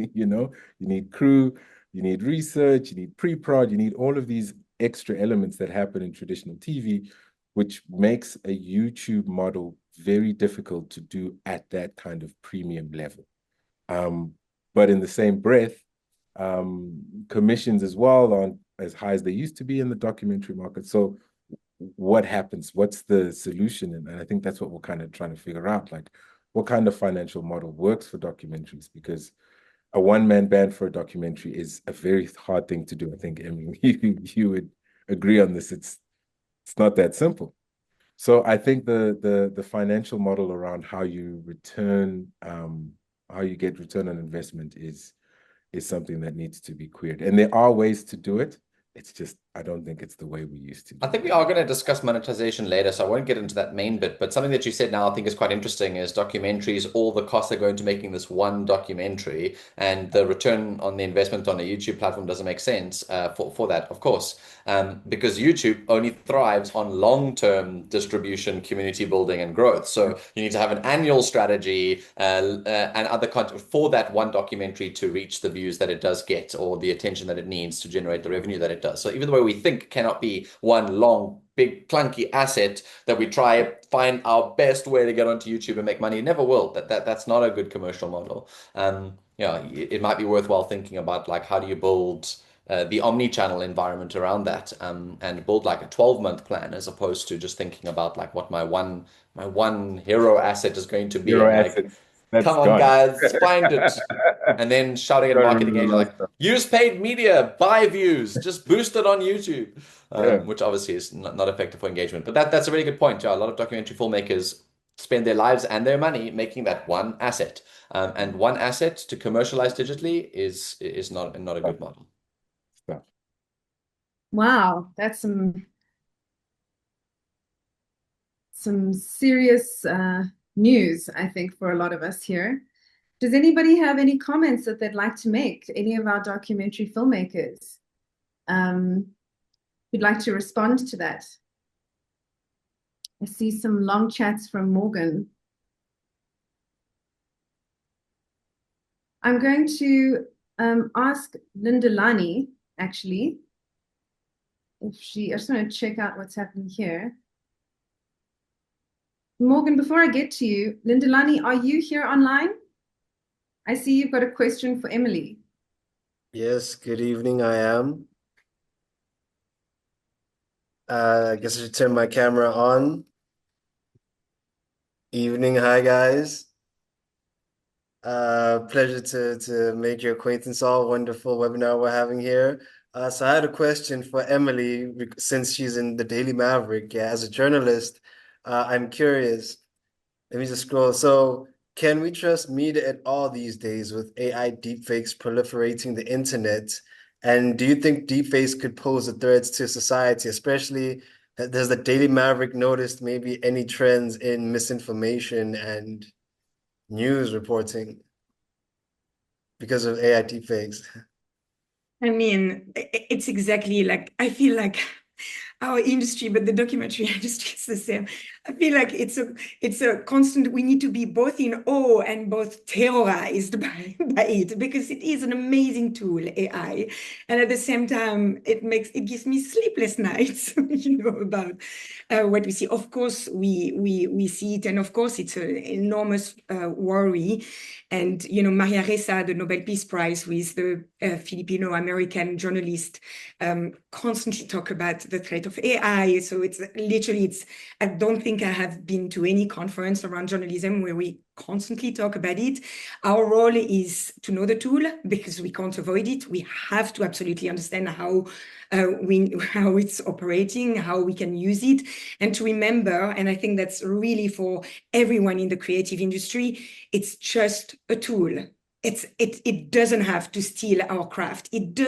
need crew, you need research, you need pre-prod, you need all of these extra elements that happen in traditional TV, which makes a YouTube model very difficult to do at that kind of premium level. But in the same breath, commissions as well aren't as high as they used to be in the documentary market. So what happens? What's the solution? And I think that's what we're kind of trying to figure out, like what kind of financial model works for documentaries, because a one-man band for a documentary is a very hard thing to do. I think, you would agree on this. It's not that simple. So I think the financial model around how you get return on investment is something that needs to be queered. And there are ways to do it. It's just I don't think it's the way we used to do I think we are going to discuss monetization later, so I won't get into that main bit. But something that you said now I think is quite interesting is documentaries, all the costs that go into making this one documentary, and the return on the investment on a YouTube platform doesn't make sense for that, of course, because YouTube only thrives on long-term distribution, community building, and growth. So you need to have an annual strategy and other content for that one documentary to reach the views that it does get or the attention that it needs to generate the revenue that it does. So even though we think cannot be one long, big, clunky asset that we try find our best way to get onto YouTube and make money, it never will. That's not a good commercial model. It might be worthwhile thinking about like how do you build the omni-channel environment around that, and build like a 12-month plan as opposed to just thinking about like what my one hero asset is going to be. Hero Like, asset. That's come on, gone. guys, find it. And then shouting at marketing agents like, use paid media, buy views, just boost it on YouTube, which obviously is not effective for engagement. But that's a really good point. Yeah, a lot of documentary filmmakers spend their lives and their money making that one asset. And one asset to commercialize digitally is not a good model. Wow, that's some serious news, I think, for a lot of us here. Does anybody have any comments that they'd like to make? Any of our documentary filmmakers who'd like to respond to that? I see some long chats from Morgan. I'm going to ask Lindelani, actually, if I just want to check out what's happening here. Morgan, before I get to you, Lindelani, are you here online? I see you've got a question for Emilie. Yes, good evening, I am. I guess I should turn my camera on. Evening, hi guys. Pleasure to make your acquaintance all. Wonderful webinar we're having here. So I had a question for Emilie, since she's in the Daily Maverick. Yeah, as a journalist, I'm curious. Let me just scroll. So can we trust media at all these days with AI deepfakes proliferating the internet? And do you think deepfakes could pose a threat to society, especially does the Daily Maverick noticed maybe any trends in misinformation and news reporting because of AI deepfakes? I mean, it's exactly like, I feel like our industry, but the documentary industry is the same. I feel like it's a constant, we need to be both in awe and both terrorized by it, because it is an amazing tool, AI. And at the same time, it gives me sleepless nights, about what we see. Of course, we see it, and of course, it's an enormous worry. And, Maria Ressa, the Nobel Peace Prize, who is the Filipino-American journalist, constantly talk about the threat of AI. So I don't think I have been to any conference around journalism where we constantly talk about it. Our role is to know the tool, because we can't avoid it. We have to absolutely understand how it's operating, how we can use it, and to remember, and I think that's really for everyone in the creative industry, it's just a tool. It doesn't have to steal our craft. It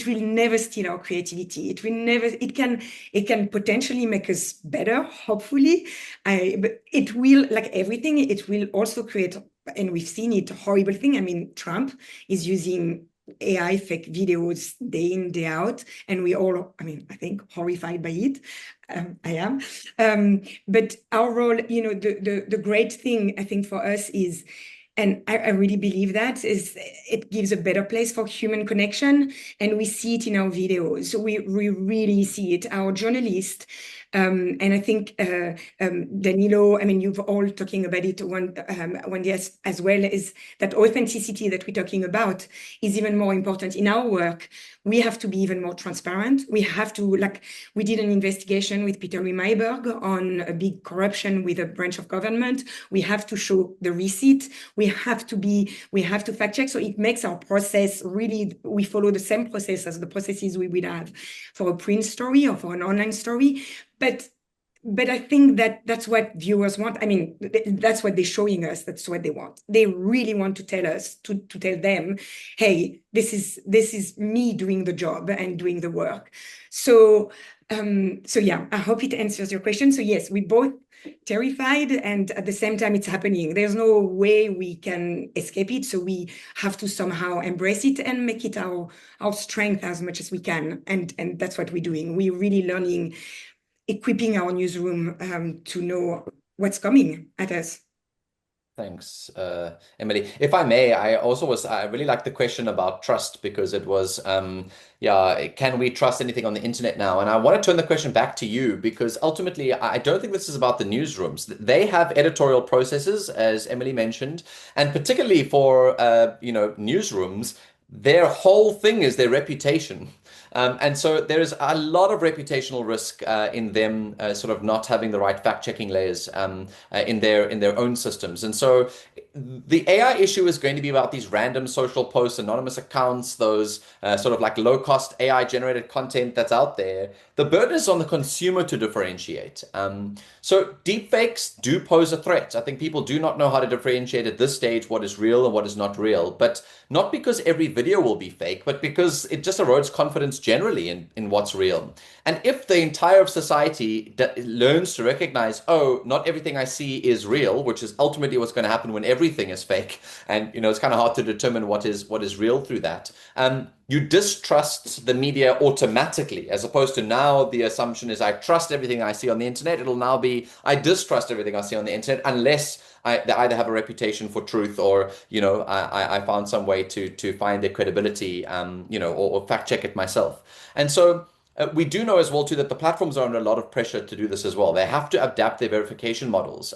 will never steal our creativity. It can potentially make us better, hopefully. But it will, like everything, it will also create, and we've seen it, horrible thing. I mean, Trump is using AI fake videos day in, day out, and we all, I think, horrified by it. I am. But our role, the great thing, I think, for us is, and I really believe that, is it gives a better place for human connection. And we see it in our videos. We really see it. Our journalists, and I think Danilo, you've all talking about it one day as well, is that authenticity that we're talking about is even more important in our work. We have to be even more transparent. We have to, we did an investigation with Peter Mayberg on a big corruption with a branch of government. We have to show the receipt. We have to fact check. So it makes our process really, we follow the same process as the processes we would have for a print story or for an online story. But but I think that that's what viewers want. I mean, that's what they're showing us. That's what they want. They really want to tell us, to tell them, hey, this is me doing the job and doing the work. So yeah, I hope it answers your question. So yes, we both terrified, and at the same time it's happening. There's no way we can escape it, so we have to somehow embrace it and make it our strength as much as we can, and that's what we're doing. We're really learning, equipping our newsroom to know what's coming at us. Thanks, Emilie. If I may, I really like the question about trust, because it was, can we trust anything on the internet now? And I want to turn the question back to you, because ultimately, I don't think this is about the newsrooms. They have editorial processes, as Emilie mentioned, and particularly for, newsrooms, their whole thing is their reputation. And so there's a lot of reputational risk in them sort of not having the right fact-checking layers in their own systems. And so the AI issue is going to be about these random social posts, anonymous accounts, those sort of like low-cost AI-generated content that's out there. The burden is on the consumer to differentiate. So deepfakes do pose a threat. I think people do not know how to differentiate at this stage what is real and what is not real, but not because every video will be fake, but because it just erodes confidence generally in what's real. And if the entire society learns to recognize, oh, not everything I see is real, which is ultimately what's going to happen when everything is fake, and it's kind of hard to determine what is real through that. You distrust the media automatically, as opposed to now the assumption is I trust everything I see on the internet. It'll now be I distrust everything I see on the internet unless they either have a reputation for truth, or I found some way to find their credibility, or fact check it myself. And so we do know as well too that the platforms are under a lot of pressure to do this as well. They have to adapt their verification models.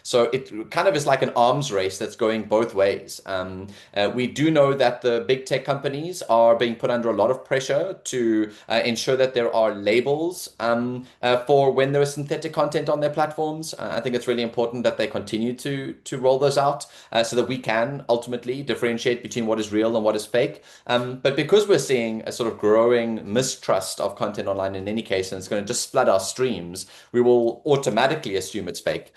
So it kind of is like an arms race that's going both ways. We do know that the big tech companies are being put under a lot of pressure to ensure that there are labels for when there is synthetic content on their platforms. I think it's really important that they continue to roll those out so that we can ultimately differentiate between what is real and what is fake. But because we're seeing a sort of growing mistrust of content online in any case, and it's going to just flood our streams, we will automatically assume it's fake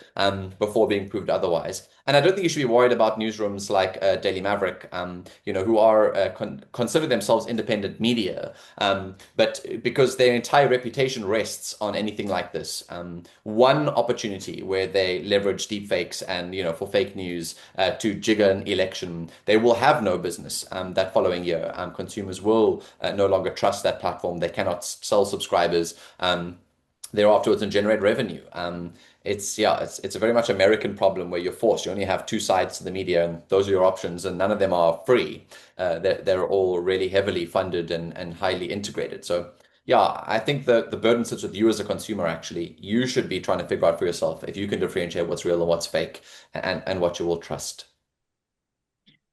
before being proved otherwise. And I don't think you should be worried about newsrooms like Daily Maverick, who are consider themselves independent media, but because their entire reputation rests on anything like this. One opportunity where they leverage deepfakes and for fake news to jigger an election, they will have no business that following year. Consumers will no longer trust that platform. They cannot sell subscribers there afterwards and generate revenue. It's a very much American problem where you're forced. You only have two sides to the media, and those are your options, and none of them are free. They're all really heavily funded and highly integrated. So yeah, I think the burden sits with you as a consumer, actually. You should be trying to figure out for yourself if you can differentiate what's real and what's fake, and what you will trust.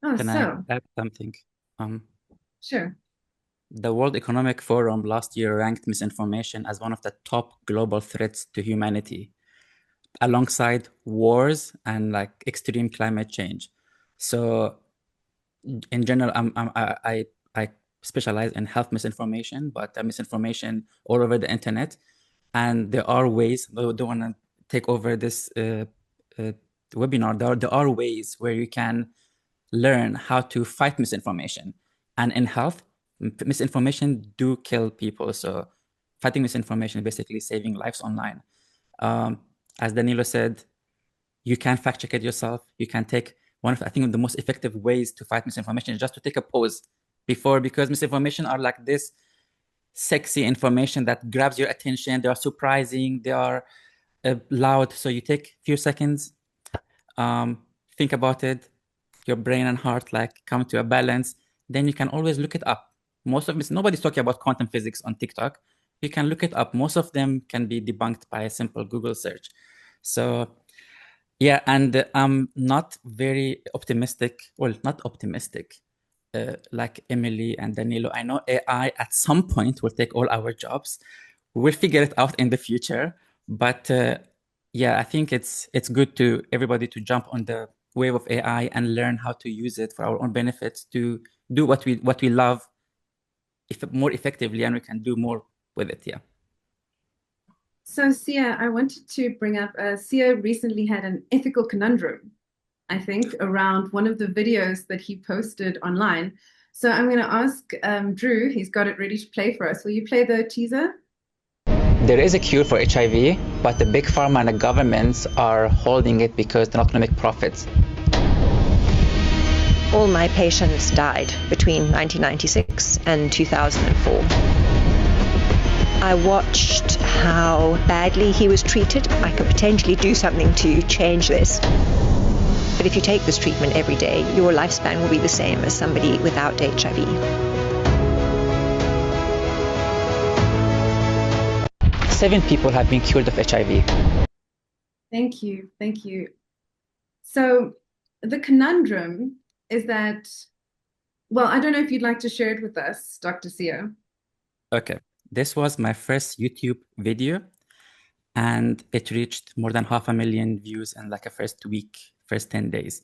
Can I add something? Sure. The World Economic Forum last year ranked misinformation as one of the top global threats to humanity, alongside wars and like extreme climate change. So in general, I specialize in health misinformation, but misinformation all over the internet. And there are ways, I don't want to take over this webinar, there are ways where you can learn how to fight misinformation. And in health, misinformation do kill people. So fighting misinformation is basically saving lives online. As Danilo said, you can fact check it yourself. You can take one of, I think, the most effective ways to fight misinformation is just to take a pause before, because misinformation are like this sexy information that grabs your attention. They are surprising. They are loud. So you take a few seconds, think about it, your brain and heart come to a balance. Then you can always look it up. Most of nobody's talking about quantum physics on TikTok. You can look it up. Most of them can be debunked by a simple Google search. So yeah, and I'm not very optimistic. Well, not optimistic like Emilie and Danilo. I know AI at some point will take all our jobs. We'll figure it out in the future. But yeah, I think it's good to everybody to jump on the wave of AI and learn how to use it for our own benefits, to do what we love more effectively, and we can do more with it. Yeah. So Siya, I wanted to bring up, Siya recently had an ethical conundrum, I think, around one of the videos that he posted online. So I'm going to ask Drew, he's got it ready to play for us. Will you play the teaser? There is a cure for HIV, but the big pharma and the governments are holding it because they're not going to make profits. All my patients died between 1996 and 2004. I watched how badly he was treated. I could potentially do something to change this. But if you take this treatment every day, your lifespan will be the same as somebody without HIV. 7 people have been cured of HIV. Thank you. Thank you. So the conundrum is that, well, I don't know if you'd like to share it with us, Dr. Siya. Okay. This was my first YouTube video, and it reached more than 500,000 views in like a first week, first 10 days.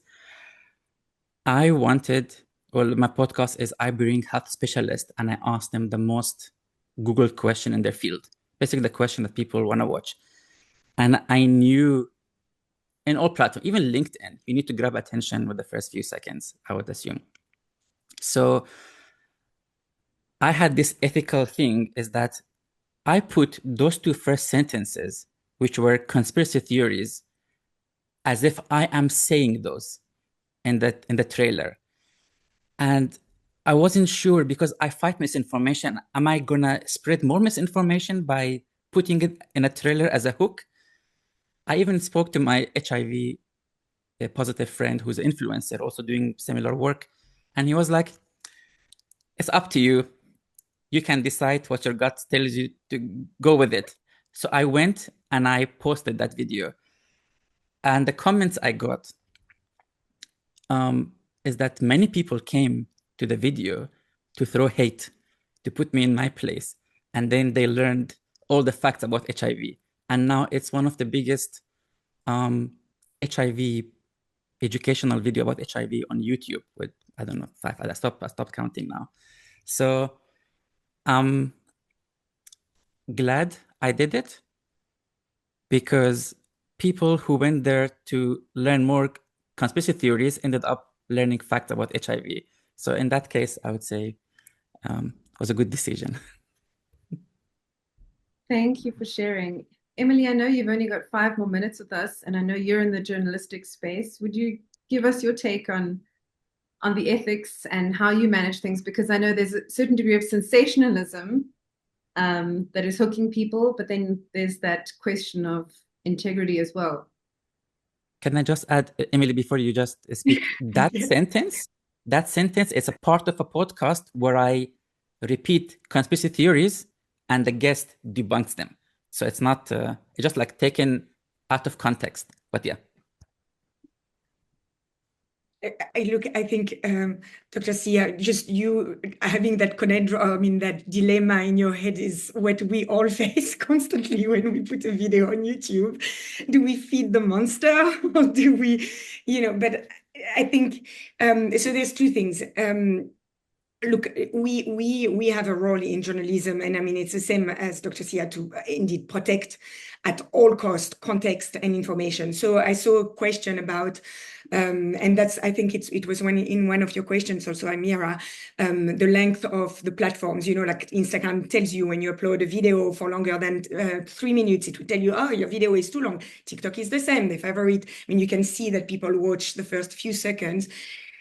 My podcast is I bring health specialists and I ask them the most Googled question in their field. Basically the question that people want to watch. And I knew in all platforms, even LinkedIn, you need to grab attention with the first few seconds, I would assume. So I had this ethical thing is that I put those 2 first sentences, which were conspiracy theories, as if I am saying those in the trailer. And I wasn't sure because I fight misinformation. Am I gonna spread more misinformation by putting it in a trailer as a hook? I even spoke to my HIV positive friend who's an influencer, also doing similar work. And he was like, it's up to you. You can decide what your gut tells you to go with it. So I went and I posted that video. And the comments I got is that many people came to the video to throw hate, to put me in my place. And then they learned all the facts about HIV. And now it's one of the biggest HIV educational video about HIV on YouTube with, I don't know, 5. I stopped counting now. So I'm glad I did it because people who went there to learn more conspiracy theories ended up learning facts about HIV. So in that case, I would say it was a good decision. Thank you for sharing. Emilie, I know you've only got 5 more minutes with us, and I know you're in the journalistic space. Would you give us your take on the ethics and how you manage things? Because I know there's a certain degree of sensationalism that is hooking people, but then there's that question of integrity as well. Can I just add, Emilie, before you just speak, that sentence is a part of a podcast where I repeat conspiracy theories and the guest debunks them. So it's not, it's just like taken out of context, but yeah. I think, Dr. Siya, just you having that conundrum, that dilemma in your head is what we all face constantly when we put a video on YouTube. Do we feed the monster or do we, but I think, so there's 2 things. Look, we have a role in journalism, and it's the same as Dr. Siya to indeed protect at all cost context and information. So I saw a question about, and that's, I think it was in one of your questions also, Amira, the length of the platforms, like Instagram tells you when you upload a video for longer than 3 minutes, it will tell you, oh, your video is too long. TikTok is the same, the favorite. You can see that people watch the first few seconds.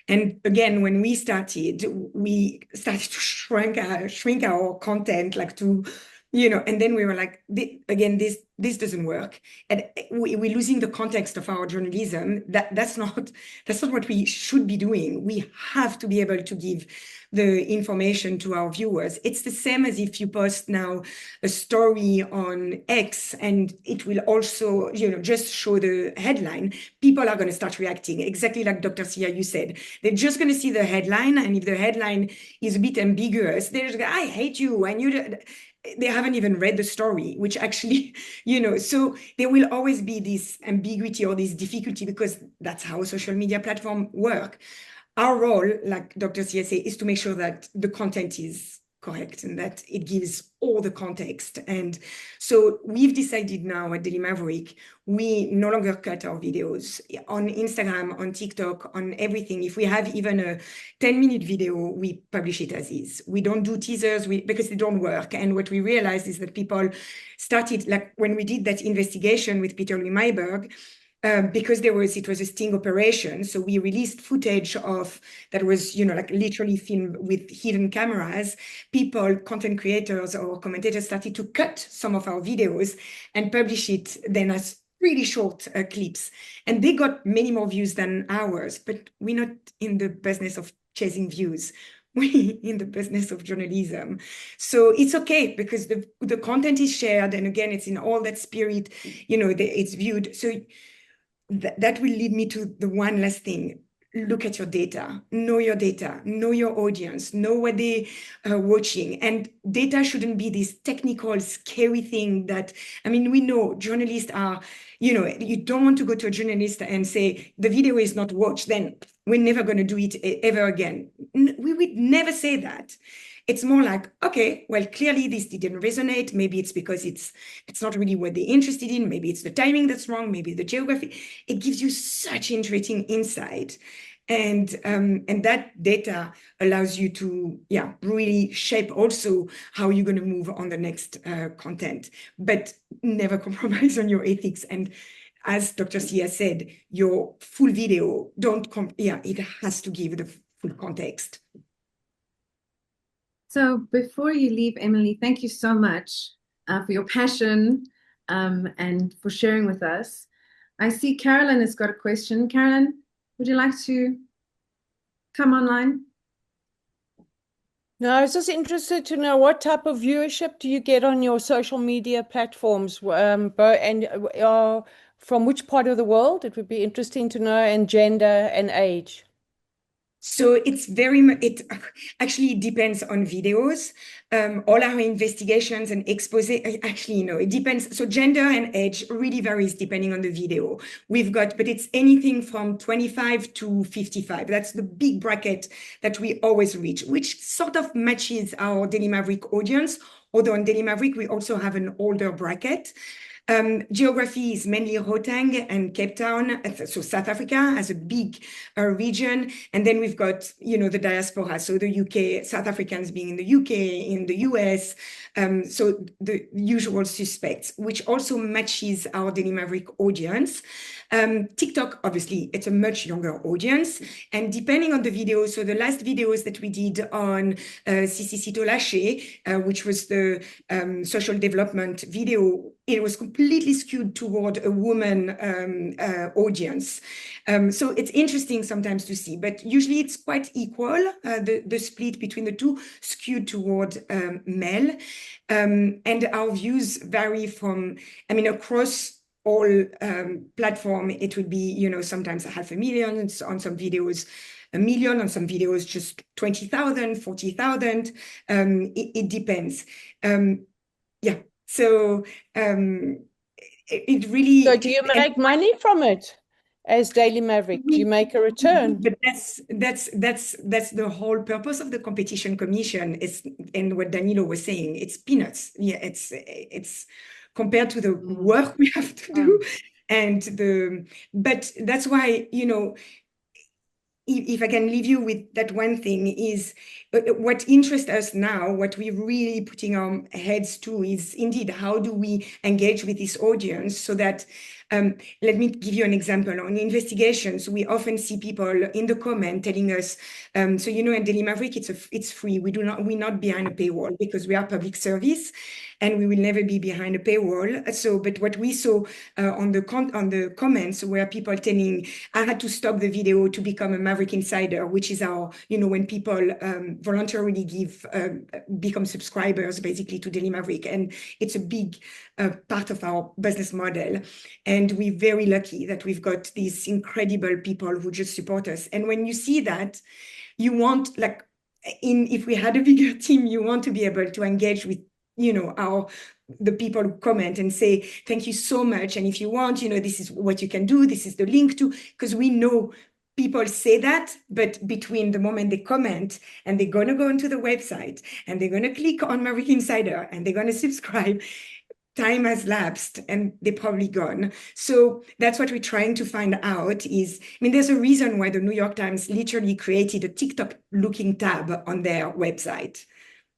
And again, when we started to shrink our content, like to, and then we were like, again, this doesn't work. And we're losing the context of our journalism. That's not what we should be doing. We have to be able to give the information to our viewers. It's the same as if you post now a story on X and it will also, just show the headline. People are going to start reacting exactly like Dr. Siya, you said. They're just going to see the headline. And if the headline is a bit ambiguous, they're just going, I hate you. And they haven't even read the story, which actually, so there will always be this ambiguity or this difficulty because that's how social media platforms work. Our role, like Dr. Siya said, is to make sure that the content is correct and that it gives all the context. And so we've decided now at Daily Maverick, we no longer cut our videos on Instagram, on TikTok, on everything. If we have even a 10-minute video, we publish it as is. We don't do teasers because they don't work. And what we realized is that people started, like when we did that investigation with Peter Louis Mayberg, because it was a sting operation. So we released footage of that was, like literally filmed with hidden cameras. People, content creators or commentators started to cut some of our videos and publish it then as really short clips. And they got many more views than ours, but we're not in the business of chasing views. We're in the business of journalism. So it's okay because the content is shared. And again, it's in all that spirit, it's viewed. So that will lead me to the one last thing. Look at your data, know your audience, know what they are watching. And data shouldn't be this technical, scary thing that, we know journalists are, you don't want to go to a journalist and say, the video is not watched, then we're never going to do it ever again. We would never say that. It's more like, okay, well, clearly this didn't resonate. Maybe it's because it's not really what they're interested in. Maybe it's the timing that's wrong. Maybe the geography. It gives you such interesting insight. And that data allows you to, really shape also how you're going to move on the next content, but never compromise on your ethics. And as Dr. Siya said, your full video, it has to give the full context. So before you leave, Emilie, thank you so much for your passion and for sharing with us. I see Carolyn has got a question. Carolyn, would you like to come online? No, I was just interested to know what type of viewership do you get on your social media platforms, and from which part of the world? It would be interesting to know, and gender and age. So it actually depends on videos. All our investigations and expose, actually, it depends. So gender and age really varies depending on the video. But it's anything from 25 to 55. That's the big bracket that we always reach, which sort of matches our Daily Maverick audience. Although on Daily Maverick, we also have an older bracket. Geography is mainly Gauteng and Cape Town, so South Africa as a big region. And then we've got, the diaspora, so the UK, South Africans being in the UK, in the US, so the usual suspects, which also matches our Daily Maverick audience. TikTok, obviously, it's a much younger audience. And depending on the video, so the last videos that we did on Sisi Tolache, which was the social development video, it was completely skewed toward a woman audience. So it's interesting sometimes to see, but usually it's quite equal, the split between the two, skewed toward male. And our views vary from, across all platform, it would be, sometimes 500,000 on some videos, 1 million on some videos, just 20,000, 40,000. It depends. So it really. So do you make money from it as Daily Maverick? Do you make a return? But that's the whole purpose of the competition commission is, and what Danilo was saying, it's peanuts. Yeah, it's compared to the work we have to do, but that's why, if I can leave you with that one thing is what interests us now, what we're really putting our heads to is indeed, how do we engage with this audience so that, let me give you an example. On investigations, we often see people in the comment telling us, so, in Daily Maverick, it's free. We're not behind a paywall because we are public service and we will never be behind a paywall. So, but what we saw on the comments were people telling, I had to stop the video to become a Maverick Insider, which is our, when people voluntarily become subscribers basically to Daily Maverick. And it's a big part of our business model. And we're very lucky that we've got these incredible people who just support us. And when you see that, you want, if we had a bigger team, you want to be able to engage with, the people who comment and say, thank you so much. And if you want, this is what you can do. This is the link to, because we know people say that, but between the moment they comment and they're going to go into the website and they're going to click on Maverick Insider and they're going to subscribe, time has lapsed and they're probably gone. So that's what we're trying to find out is, I mean, there's a reason why the New York Times literally created a TikTok looking tab on their website.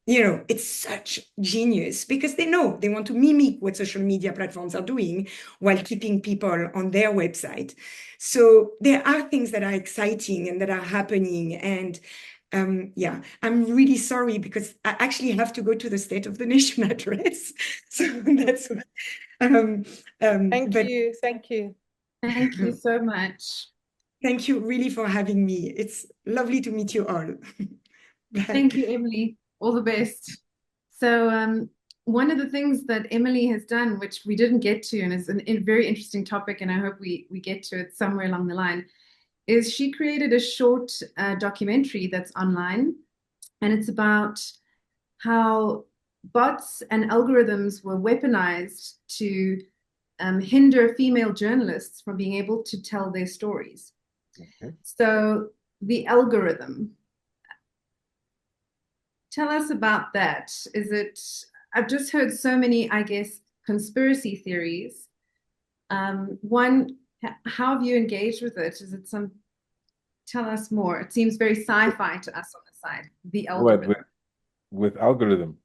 You know, it's such genius because they know they want to mimic what social media platforms are doing while keeping people on their website. So there are things that are exciting and that are happening. And yeah, I'm really sorry because I actually have to go to the State of the Nation address. So that's what, Thank you. Thank you so much. Thank you really for having me. It's lovely to meet you all. Thank you, Emilie. All the best. So one of the things that Emilie has done, which we didn't get to, and is a very interesting topic, and I hope we get to it somewhere along the line, is she created a short documentary that's online, and it's about how bots and algorithms were weaponized to hinder female journalists from being able to tell their stories. Okay. So the algorithm. Tell us about that. I've just heard so many, I guess, conspiracy theories. One, how have you engaged with it? Tell us more. It seems very sci-fi to us on the side, the algorithm. With algorithm,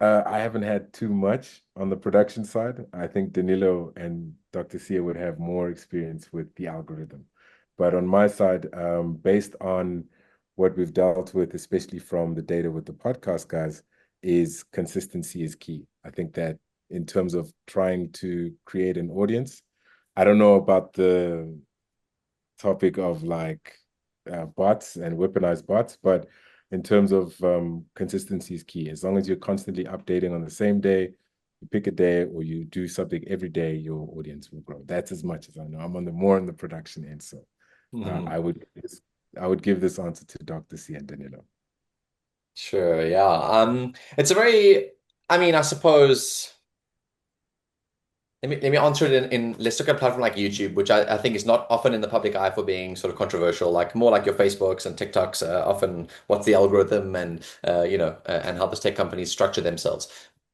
I haven't had too much on the production side. I think Danilo and Dr. Siya would have more experience with the algorithm. But on my side, based on what we've dealt with, especially from the data with the podcast guys, is consistency is key. I think that in terms of trying to create an audience, I don't know about the topic of like bots and weaponized bots, but in terms of consistency is key. As long as you're constantly updating on the same day, you pick a day or you do something every day, your audience will grow. That's as much as I know. I'm more on the production end, so I would give this answer to Dr. Siya and Danilo. Sure, yeah. It's a very, I mean, I suppose, let me answer it in let's look at a platform like YouTube, which I think is not often in the public eye for being sort of controversial, like more like your Facebooks and TikToks, often what's the algorithm and, and how the tech companies structure themselves.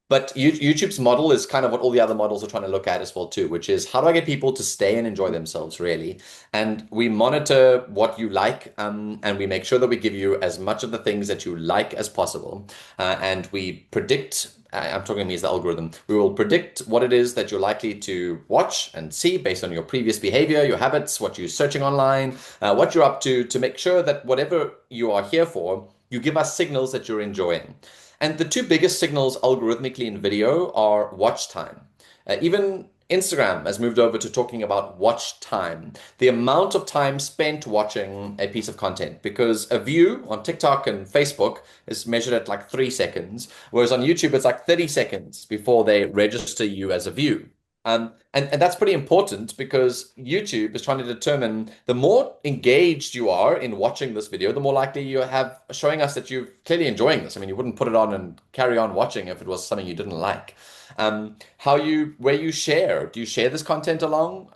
But YouTube's model is kind of what all the other models are trying to look at as well too, which is how do I get people to stay and enjoy themselves really? And we monitor what you like, and we make sure that we give you as much of the things that you like as possible. And we predict, I'm talking to me as the algorithm, we will predict what it is that you're likely to watch and see based on your previous behavior, your habits, what you're searching online, what you're up to make sure that whatever you are here for, you give us signals that you're enjoying. And the two biggest signals algorithmically in video are watch time. Even Instagram has moved over to talking about watch time, the amount of time spent watching a piece of content, because a view on TikTok and Facebook is measured at like 3 seconds, whereas on YouTube it's like 30 seconds before they register you as a view. And that's pretty important because YouTube is trying to determine the more engaged you are in watching this video, the more likely you have showing us that you're clearly enjoying this. I mean, you wouldn't put it on and carry on watching if it was something you didn't like. Where you share, do you share this content along?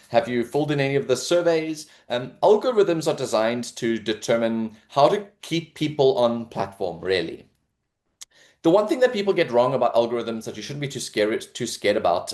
Have you filled in any of the surveys? Algorithms are designed to determine how to keep people on platform, really. The one thing that people get wrong about algorithms that you shouldn't be too scared about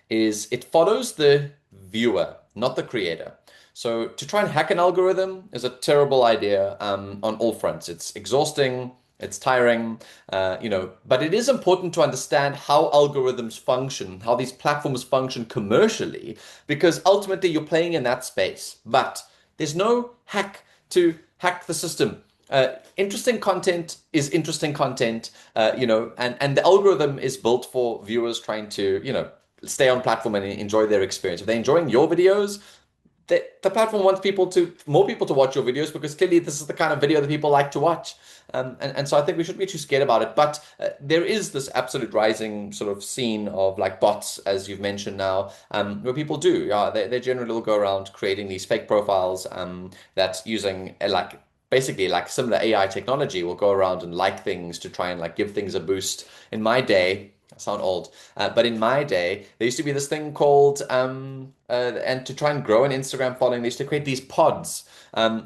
is it follows the viewer, not the creator. So to try and hack an algorithm is a terrible idea on all fronts. It's exhausting, it's tiring, but it is important to understand how algorithms function, how these platforms function commercially, because ultimately you're playing in that space. But there's no hack to hack the system. Interesting content is interesting content, and the algorithm is built for viewers trying to, stay on platform and enjoy their experience. If they're enjoying your videos, the platform wants more people to watch your videos because clearly this is the kind of video that people like to watch. And so I think we shouldn't be too scared about it. But there is this absolute rising sort of scene of like bots, as you've mentioned now, where people they generally will go around creating these fake profiles that's using basically like similar AI technology, will go around and like things to try and like give things a boost. In my day, I sound old. But in my day, there used to be this thing called, and to try and grow an Instagram following, they used to create these pods,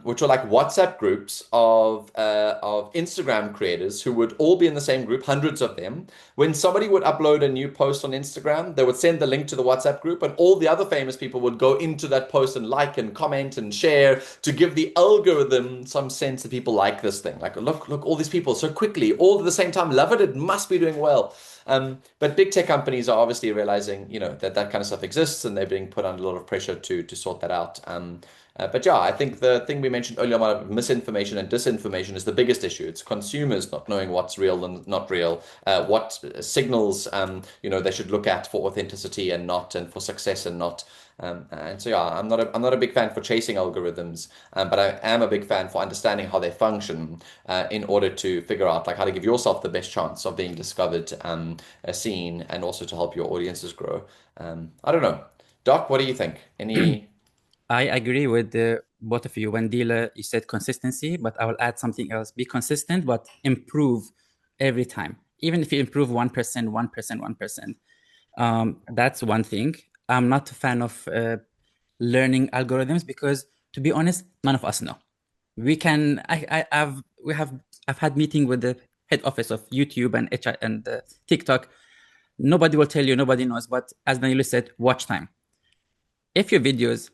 which were like WhatsApp groups of Instagram creators who would all be in the same group, hundreds of them. When somebody would upload a new post on Instagram, they would send the link to the WhatsApp group, and all the other famous people would go into that post and like and comment and share to give the algorithm some sense that people like this thing. Like, look, all these people so quickly, all at the same time, love it. It must be doing well. But big tech companies are obviously realizing, that kind of stuff exists, and they're being put under a lot of pressure to sort that out. But yeah, I think the thing we mentioned earlier about misinformation and disinformation is the biggest issue. It's consumers not knowing what's real and not real, what signals they should look at for authenticity and not, and for success and not. And so yeah, I'm not a big fan for chasing algorithms, but I am a big fan for understanding how they function in order to figure out like how to give yourself the best chance of being discovered, seen, and also to help your audiences grow. I don't know, Doc, what do you think? Any? I agree with both of you. Wandile, you said consistency, but I will add something else. Be consistent, but improve every time. Even if you improve 1%, 1%, 1%. That's one thing. I'm not a fan of learning algorithms because, to be honest, none of us know. I've had meeting with the head office of YouTube and TikTok. Nobody will tell you, nobody knows. But as Danilo said, watch time. If your videos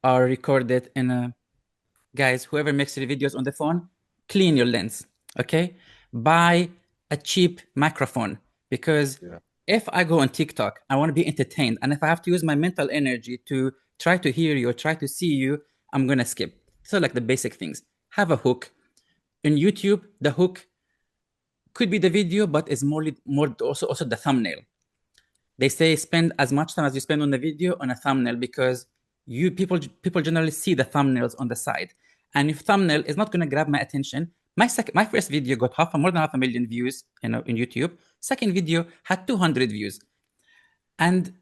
are recorded in a, guys, whoever makes the videos on the phone, clean your lens, okay? Buy a cheap microphone, because if I go on TikTok, I want to be entertained, and if I have to use my mental energy to try to hear you or try to see you, I'm gonna skip. So like the basic things. Have a hook. In YouTube, the hook could be the video, but is more also the thumbnail. They say spend as much time as you spend on the video on a thumbnail, because people generally see the thumbnails on the side, and if thumbnail is not going to grab my attention, my first video got more than 500,000 views in YouTube. Second video had 200 views, and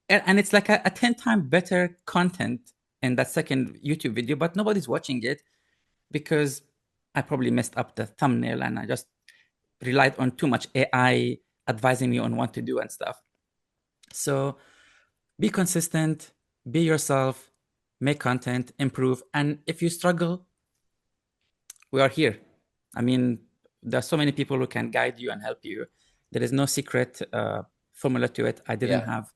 it's like a 10 times better content in that second YouTube video, but nobody's watching it because I probably messed up the thumbnail and I just relied on too much AI advising me on what to do and stuff. So be consistent, be yourself, make content, improve. And if you struggle, we are here. I mean, there are so many people who can guide you and help you. There is no secret formula to it. I didn't have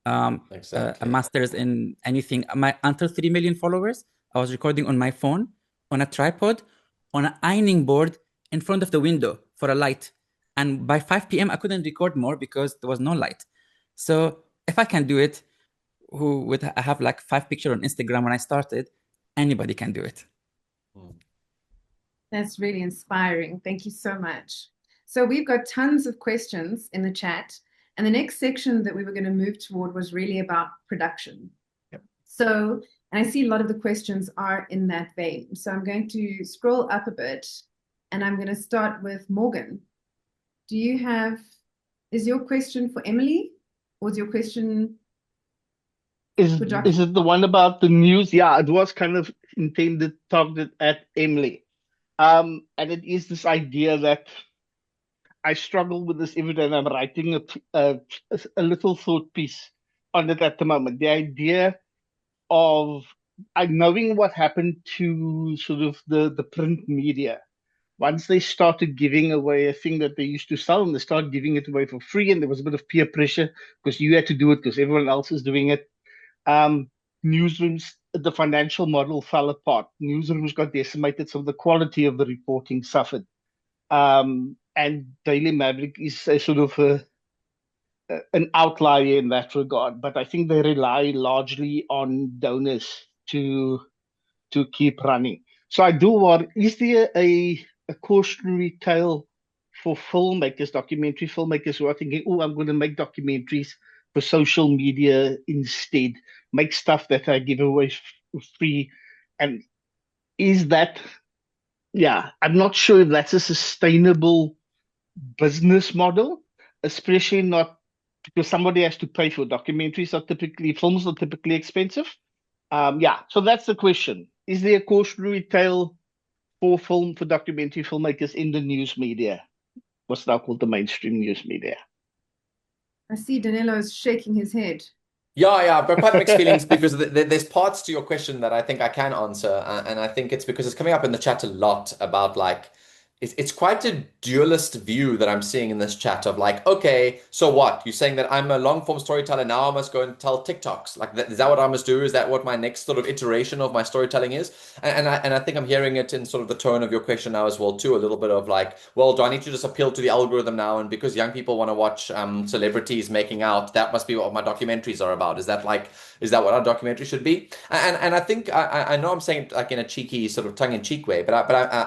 a master's in anything. Until 3 million followers, I was recording on my phone, on a tripod, on an ironing board in front of the window for a light. And by 5 p.m., I couldn't record more because there was no light. So if I can do it, I have like 5 pictures on Instagram when I started, anybody can do it. That's really inspiring. Thank you so much. So we've got tons of questions in the chat. And the next section that we were going to move toward was really about production. Yep. So, and I see a lot of the questions are in that vein. So I'm going to scroll up a bit and I'm going to start with Morgan. Is your question for Emilie? Or is your question Is it the one about the news? Yeah, it was kind of intended, targeted at Emilie. And it is this idea that I struggle with this every day, and I'm writing a little thought piece on it at the moment. The idea of knowing what happened to sort of the print media. Once they started giving away a thing that they used to sell, and they started giving it away for free, and there was a bit of peer pressure because you had to do it because everyone else is doing it. Newsrooms, the financial model fell apart. Newsrooms got decimated, so the quality of the reporting suffered. And Daily Maverick is a sort of an outlier in that regard, but I think they rely largely on donors to keep running. So I do worry, is there a cautionary tale for filmmakers, documentary filmmakers who are thinking, oh, I'm going to make documentaries for social media instead, make stuff that I give away for free? And is that, I'm not sure if that's a sustainable business model, especially not because somebody has to pay for documentaries. Films are typically expensive. So that's the question. Is there a cautionary tale for documentary filmmakers in the news media, what's now called the mainstream news media? I see Danilo's shaking his head. Yeah, but quite mixed feelings because there's parts to your question that I think I can answer, and I think it's because it's coming up in the chat a lot about like it's quite a dualist view that I'm seeing in this chat of like, okay, so what? You're saying that I'm a long form storyteller now I must go and tell TikToks. Like, is that what I must do? Is that what my next sort of iteration of my storytelling is? And I think I'm hearing it in sort of the tone of your question now as well too, a little bit of like, well, do I need to just appeal to the algorithm now? And because young people want to watch celebrities making out, that must be what my documentaries are about. Is that what our documentary should be? And I think I know I'm saying it like in a cheeky sort of tongue-in-cheek way, but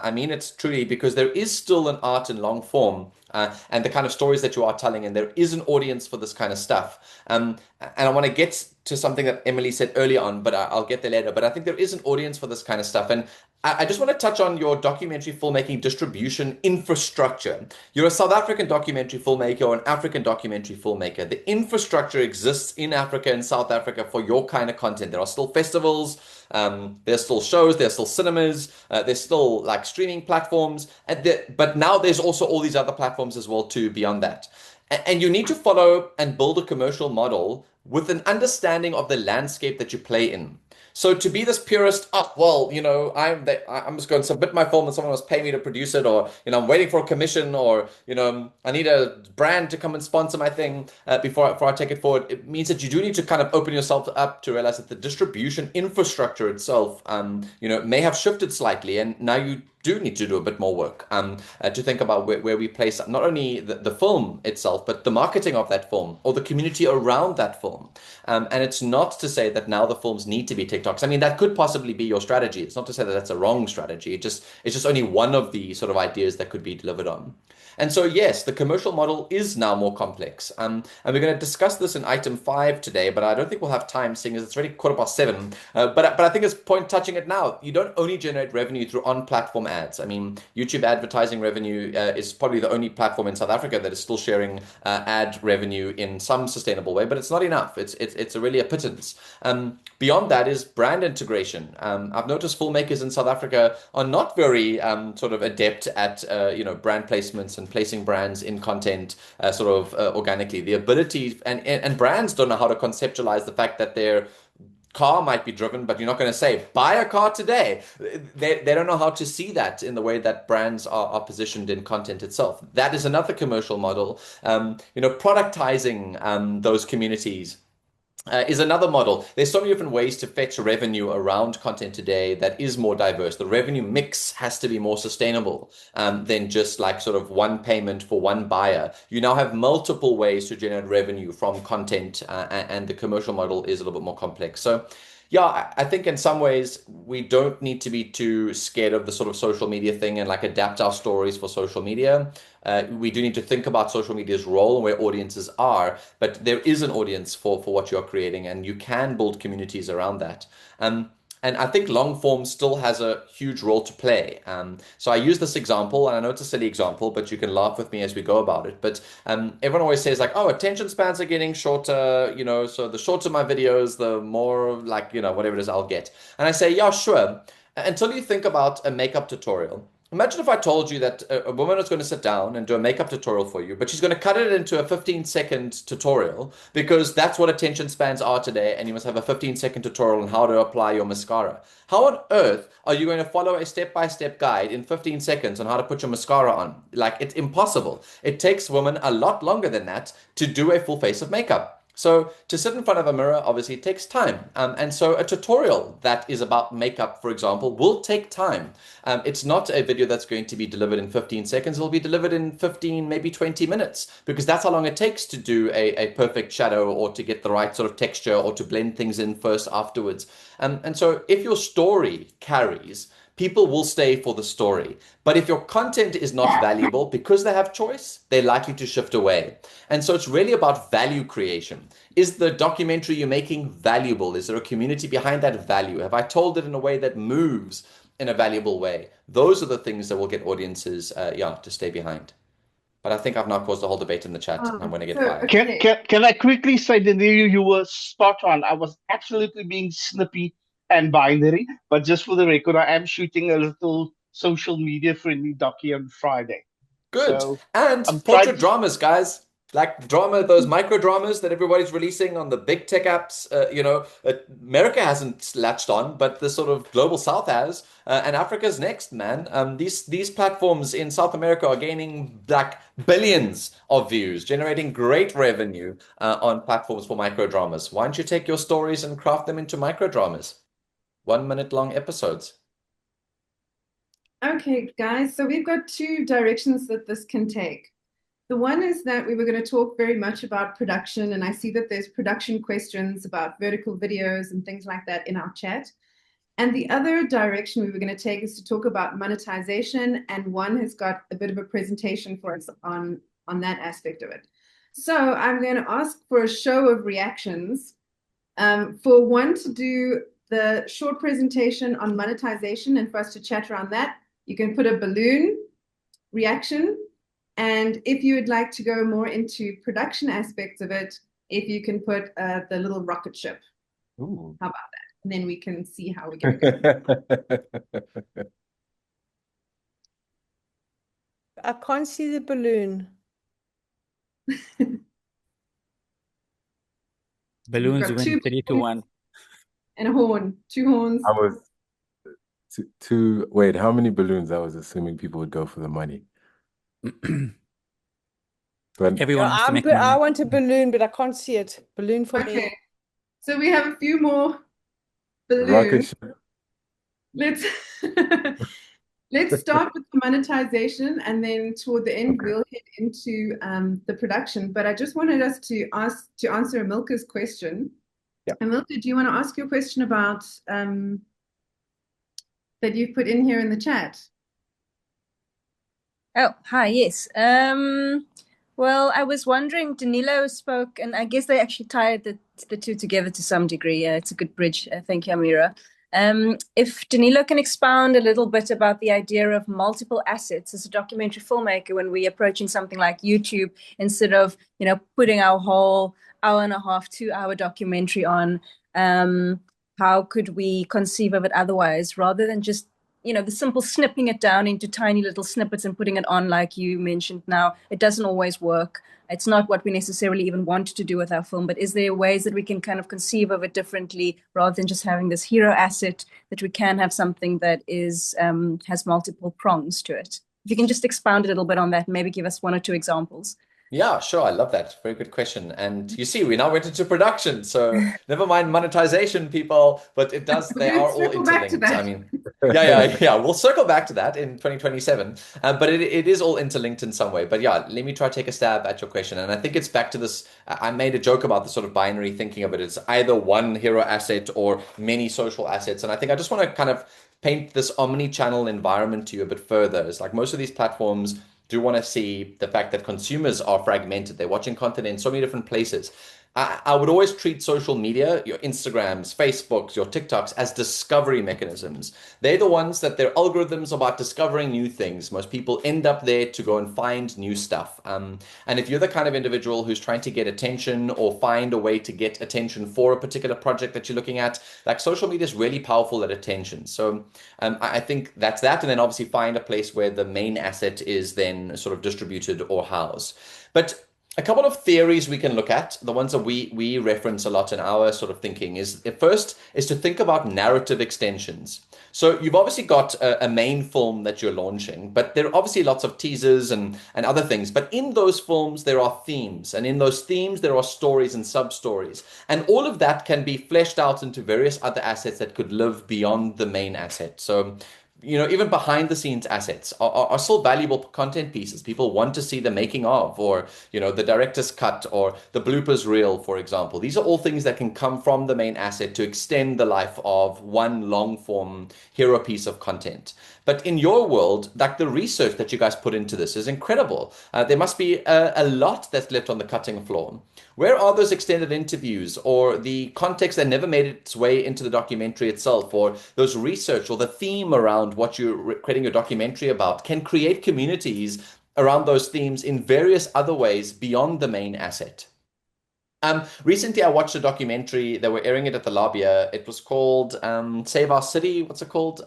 I mean it's truly because there is still an art in long form and the kind of stories that you are telling, and there is an audience for this kind of stuff. And I want to get to something that Emilie said earlier on, but I'll get there later. But I think there is an audience for this kind of stuff. And I just want to touch on your documentary filmmaking distribution infrastructure. You're a South African documentary filmmaker or an African documentary filmmaker. The infrastructure exists in Africa and South Africa for your kind of content. There are still festivals, there's still shows, there's still cinemas, there's still like streaming platforms. But now there's also all these other platforms as well too beyond that. And you need to follow and build a commercial model with an understanding of the landscape that you play in. So to be this purist, I'm just going to submit my film and someone must pay me to produce it, or, I'm waiting for a commission, or, I need a brand to come and sponsor my thing before I take it forward. It means that you do need to kind of open yourself up to realize that the distribution infrastructure itself, may have shifted slightly, and now you do need to do a bit more work to think about where we place not only the film itself, but the marketing of that film or the community around that film. And it's not to say that now the films need to be TikToks. I mean, that could possibly be your strategy. It's not to say that that's a wrong strategy. It's just only one of the sort of ideas that could be delivered on. And so, yes, the commercial model is now more complex. And we're going to discuss this in item 5 today, but I don't think we'll have time, seeing as it's already 7:15. But I think it's point touching it now. You don't only generate revenue through on-platform ads. I mean, YouTube advertising revenue is probably the only platform in South Africa that is still sharing ad revenue in some sustainable way, but it's not enough. It's really a pittance. Beyond that is brand integration. I've noticed filmmakers in South Africa are not very sort of adept at brand placements and placing brands in content organically. The ability and brands don't know how to conceptualize the fact that their car might be driven, but you're not going to say buy a car today. They don't know how to see that in the way that brands are positioned in content itself. That is another commercial model. Productizing those communities is another model. There's so many different ways to fetch revenue around content today that is more diverse. The revenue mix has to be more sustainable than just like sort of one payment for one buyer. You now have multiple ways to generate revenue from content, and the commercial model is a little bit more complex. So yeah, I think in some ways we don't need to be too scared of the sort of social media thing and like adapt our stories for social media. We do need to think about social media's role and where audiences are, but there is an audience for what you're creating, and you can build communities around that. And I think long form still has a huge role to play. So I use this example, and I know it's a silly example, but you can laugh with me as we go about it. But everyone always says like, oh, attention spans are getting shorter, so the shorter my videos, the more like, whatever it is I'll get. And I say, yeah, sure. Until you think about a makeup tutorial. Imagine if I told you that a woman is going to sit down and do a makeup tutorial for you, but she's going to cut it into a 15-second tutorial because that's what attention spans are today, and you must have a 15-second tutorial on how to apply your mascara. How on earth are you going to follow a step-by-step guide in 15 seconds on how to put your mascara on? Like, it's impossible. It takes women a lot longer than that to do a full face of makeup. So to sit in front of a mirror obviously takes time. And so a tutorial that is about makeup, for example, will take time. It's not a video that's going to be delivered in 15 seconds. It'll be delivered in 15, maybe 20 minutes, because that's how long it takes to do a perfect shadow or to get the right sort of texture or to blend things in first afterwards. And so if your story carries, people will stay for the story. But if your content is not valuable, because they have choice, they're likely to shift away. And so it's really about value creation. Is the documentary you're making valuable? Is there a community behind that value? Have I told it in a way that moves in a valuable way? Those are the things that will get audiences to stay behind. But I think I've now caused a whole debate in the chat. I'm going to get fired. Can I quickly say that you were spot on? I was absolutely being snippy and binary, but just for the record, I am shooting a little social media friendly docu on Friday. Good. So and portrait dramas, guys. like drama, those micro dramas that everybody's releasing on the big tech apps. America hasn't latched on, but the sort of global South has, and Africa's next, man. These platforms in South America are gaining like billions of views, generating great revenue on platforms for micro dramas. Why don't you take your stories and craft them into micro dramas? 1 minute long episodes. Okay, guys, so we've got two directions that this can take. The one is that we were going to talk very much about production, and I see that there's production questions about vertical videos and things like that in our chat. And the other direction we were going to take is to talk about monetization, and one has got a bit of a presentation for us on that aspect of it. So I'm going to ask for a show of reactions for one to do the short presentation on monetization and for us to chat around that. You can put a balloon reaction. And if you would like to go more into production aspects of it, if you can put the little rocket ship. Ooh. How about that? And then we can see how we go. I can't see the balloon. Balloons win 3-1. And a horn, 2 horns. I was wait, how many balloons? I was assuming people would go for the money. Everyone wants to make I money. want a balloon, but I can't see it. Balloon for me. Okay. So we have a few more balloons. Rocket ship. Let's start with the monetization, and then toward the end we'll head into the production. But I just wanted us to answer Amilca's question. Yeah. Amilca, do you want to ask your question about that you've put in here in the chat? Oh, hi, yes. Well, I was wondering, Danilo spoke, and I guess they actually tied the two together to some degree. It's a good bridge. Thank you, Amira. If Danilo can expound a little bit about the idea of multiple assets as a documentary filmmaker when we're approaching something like YouTube, instead of, putting our whole 1.5 to 2 hour documentary on, how could we conceive of it otherwise, rather than just the simple snipping it down into tiny little snippets and putting it on, like you mentioned now. It doesn't always work. It's not what we necessarily even want to do with our film, but is there ways that we can kind of conceive of it differently, rather than just having this hero asset, that we can have something that is has multiple prongs to it? If you can just expound a little bit on that, and maybe give us 1 or 2 examples. Yeah, sure. I love that. Very good question. And you see, we now went into production. So never mind monetization, people, but they are all interlinked. I mean, yeah. We'll circle back to that in 2027. But it is all interlinked in some way. But yeah, let me try to take a stab at your question. And I think it's back to this. I made a joke about the sort of binary thinking of it. It's either one hero asset or many social assets. And I think I just want to kind of paint this omni-channel environment to you a bit further. It's like most of these platforms do want to see the fact that consumers are fragmented. They're watching content in so many different places. I would always treat social media, your Instagrams, Facebooks, your TikToks, as discovery mechanisms. They're the ones that their algorithms are about discovering new things. Most people end up there to go and find new stuff. And if you're the kind of individual who's trying to get attention or find a way to get attention for a particular project that you're looking at, like social media is really powerful at attention. So I think that's that. And then obviously find a place where the main asset is then sort of distributed or housed. But a couple of theories we can look at, the ones that we reference a lot in our sort of thinking, is first is to think about narrative extensions. So you've obviously got a main film that you're launching, but there are obviously lots of teasers and other things. But in those films, there are themes. And in those themes, there are stories and sub-stories. And all of that can be fleshed out into various other assets that could live beyond the main asset. So even behind the scenes assets are still valuable content pieces. People want to see the making of, or, the director's cut or the bloopers reel, for example. These are all things that can come from the main asset to extend the life of one long form hero piece of content. But in your world, like the research that you guys put into this is incredible. There must be a lot that's left on the cutting floor. Where are those extended interviews or the context that never made its way into the documentary itself, or those research or the theme around what you're creating your documentary about can create communities around those themes in various other ways beyond the main asset? Recently, I watched a documentary. They were airing it at the Labia. It was called Save Our City. What's it called?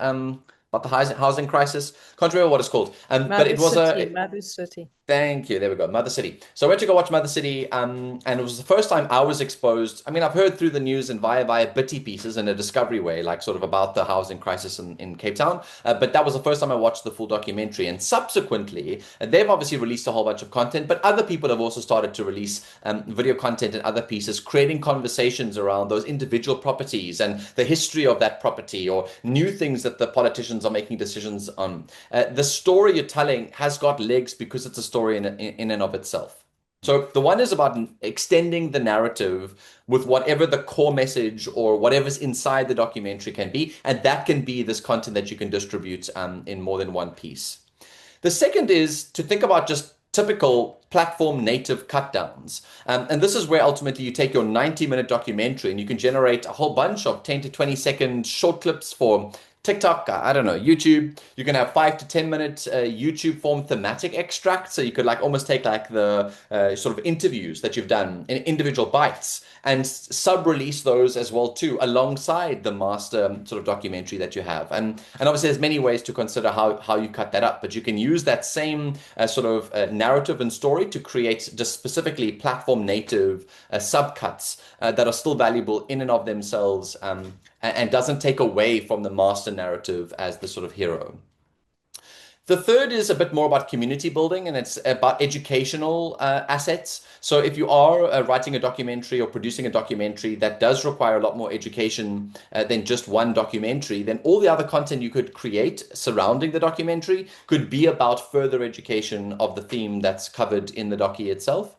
about the housing crisis. Can't remember what it's called. But it was Mother City. Thank you. There we go. Mother City. So I went to go watch Mother City, and it was the first time I was exposed. I mean, I've heard through the news and via bitty pieces in a discovery way, like sort of about the housing crisis in Cape Town. But that was the first time I watched the full documentary. And subsequently, they've obviously released a whole bunch of content, but other people have also started to release video content and other pieces, creating conversations around those individual properties and the history of that property, or new things that the politicians are making decisions on. The story you're telling has got legs because it's a story in and of itself. So the one is about extending the narrative with whatever the core message or whatever's inside the documentary can be, and that can be this content that you can distribute in more than one piece. The second is to think about just typical platform native cut downs. And this is where ultimately you take your 90-minute documentary and you can generate a whole bunch of 10 to 20 second short clips for TikTok, I don't know, YouTube. You can have 5 to 10 minute YouTube form thematic extracts. So you could like almost take like the sort of interviews that you've done in individual bites and sub-release those as well too, alongside the master sort of documentary that you have. And obviously there's many ways to consider how you cut that up, but you can use that same sort of narrative and story to create just specifically platform native subcuts that are still valuable in and of themselves, and doesn't take away from the master narrative as the sort of hero. The third is a bit more about community building, and it's about educational assets. So if you are writing a documentary or producing a documentary that does require a lot more education than just one documentary, then all the other content you could create surrounding the documentary could be about further education of the theme that's covered in the docu itself.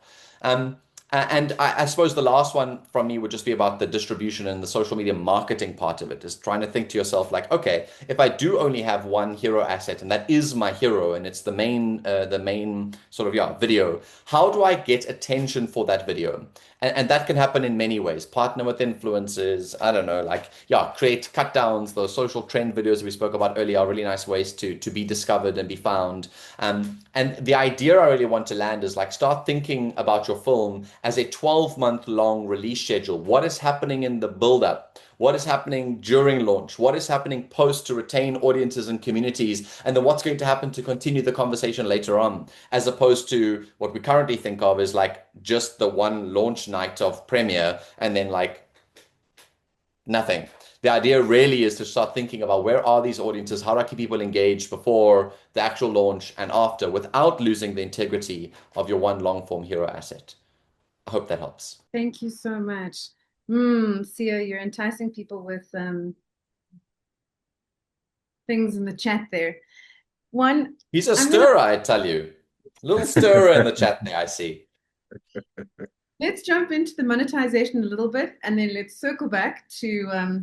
And I suppose the last one from me would just be about the distribution and the social media marketing part of it, is trying to think to yourself like, okay, if I do only have one hero asset and that is my hero and it's the main sort of video, how do I get attention for that video? And that can happen in many ways. Partner with influencers, I don't know, like, create cut downs. Those social trend videos we spoke about earlier are really nice ways to be discovered and be found. And the idea I really want to land is like, start thinking about your film as a 12-month long release schedule. What is happening in the build-up? What is happening during launch? What is happening post to retain audiences and communities? And then what's going to happen to continue the conversation later on, as opposed to what we currently think of as like just the one launch night of premiere and then like nothing. The idea really is to start thinking about where are these audiences? How do I keep people engaged before the actual launch and after, without losing the integrity of your one long form hero asset? I hope that helps. Thank you so much. Siya, you're enticing people with things in the chat there. He's a stirrer, I tell you. A little stirrer in the chat there, I see. Let's jump into the monetization a little bit, and then let's circle back to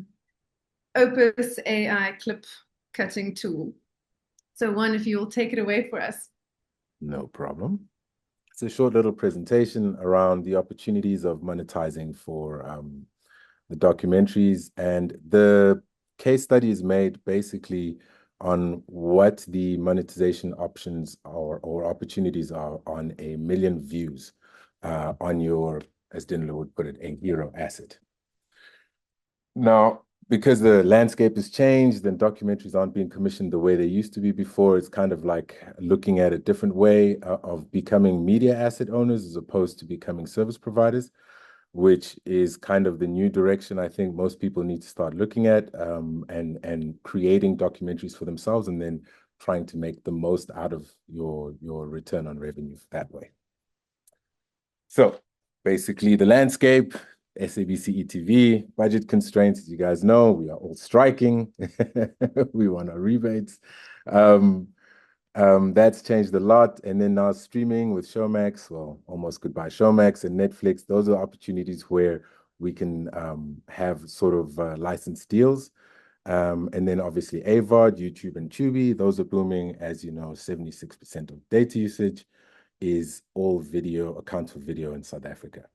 Opus AI clip cutting tool. So if you will take it away for us. No problem. It's a short little presentation around the opportunities of monetizing for the documentaries, and the case study is made basically on what the monetization options or opportunities are on 1 million views on your, as Danilo would put it, a hero asset. Now, because the landscape has changed and documentaries aren't being commissioned the way they used to be before, it's kind of like looking at a different way of becoming media asset owners as opposed to becoming service providers, which is kind of the new direction I think most people need to start looking at, and creating documentaries for themselves and then trying to make the most out of your return on revenue that way. So basically the landscape, SABC ETV, budget constraints, as you guys know, we are all striking. We want our rebates. That's changed a lot. And then now streaming with Showmax, well, almost goodbye Showmax and Netflix. Those are opportunities where we can have sort of licensed deals. And then obviously AVOD, YouTube and Tubi, those are booming. As you know, 76% of data usage is all video, accounts for video in South Africa.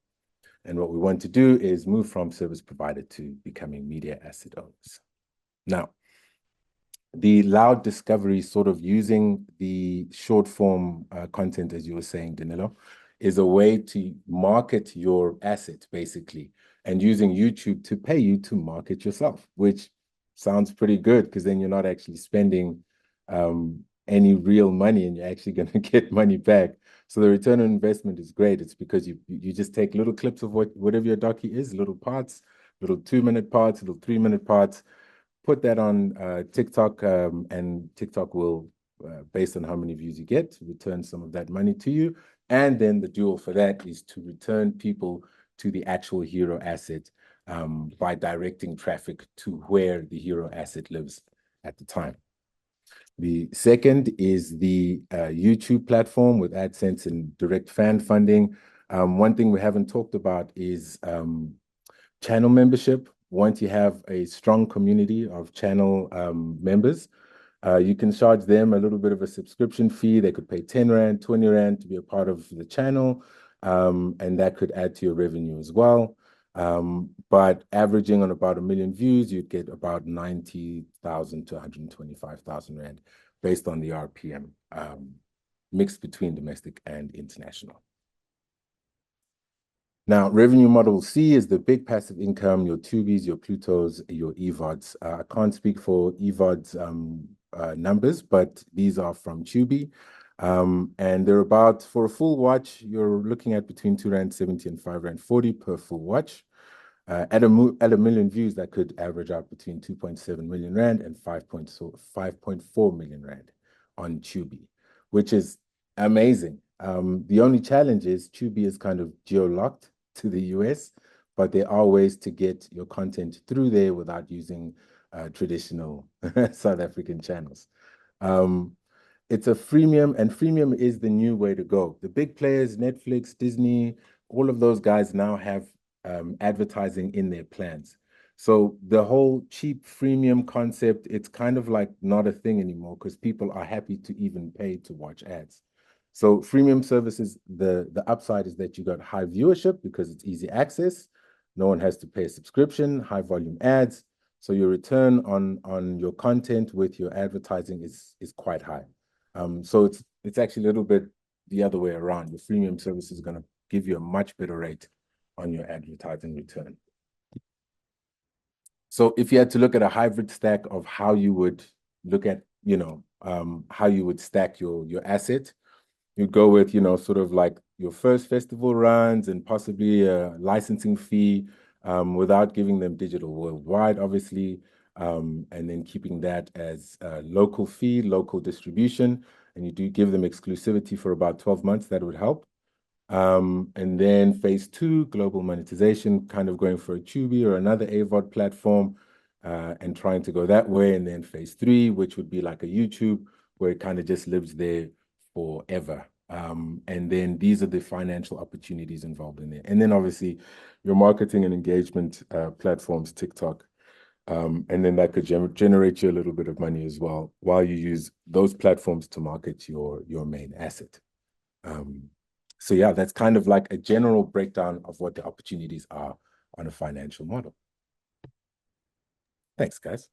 And what we want to do is move from service provider to becoming media asset owners. Now, the loud discovery, sort of using the short form content, as you were saying, Danilo, is a way to market your asset, basically, and using YouTube to pay you to market yourself, which sounds pretty good because then you're not actually spending any real money and you're actually going to get money back. So the return on investment is great. It's because you just take little clips of whatever your docu is, little parts, little 2-minute parts, little 3-minute parts, put that on TikTok, and TikTok will, based on how many views you get, return some of that money to you. And then the dual for that is to return people to the actual hero asset by directing traffic to where the hero asset lives at the time. The second is the YouTube platform with AdSense and direct fan funding. One thing we haven't talked about is channel membership. Once you have a strong community of channel members, you can charge them a little bit of a subscription fee. They could pay 10 Rand, 20 Rand to be a part of the channel, and that could add to your revenue as well. But averaging on about 1 million views, you'd get about 90,000 to 125,000 Rand based on the RPM, mixed between domestic and international. Now, revenue model C is the big passive income, your Tubies, your Plutos, your EVODs. I can't speak for EVODs numbers, but these are from Tubi. And they're about, for a full watch, you're looking at between 2 Rand 70 and 5 Rand 40 per full watch. At a million views, that could average out between 2.7 million Rand and 5.4 million Rand on Tubi, which is amazing. The only challenge is Tubi is kind of geo-locked to the US, but there are ways to get your content through there without using traditional South African channels. It's a freemium, and freemium is the new way to go. The big players, Netflix, Disney, all of those guys now have advertising in their plans. So the whole cheap freemium concept, it's kind of like not a thing anymore because people are happy to even pay to watch ads. So freemium services, the upside is that you got high viewership because it's easy access. No one has to pay a subscription, high volume ads. So your return on your content with your advertising is quite high. So it's actually a little bit the other way around. Your freemium service is going to give you a much better rate on your advertising return. So if you had to look at a hybrid stack of how you would look at, how you would stack your asset, you go with, sort of like your first festival runs and possibly a licensing fee without giving them digital worldwide, obviously, and then keeping that as a local fee, local distribution, and you do give them exclusivity for about 12 months, that would help. And then phase 2, global monetization, kind of going for a Tubi or another AVOD platform and trying to go that way. And then phase 3, which would be like a YouTube, where it kind of just lives there forever. And then these are the financial opportunities involved in it. And then obviously your marketing and engagement platforms, TikTok. And then that could generate you a little bit of money as well while you use those platforms to market your main asset. So yeah, that's kind of like a general breakdown of what the opportunities are on a financial model. Thanks, guys.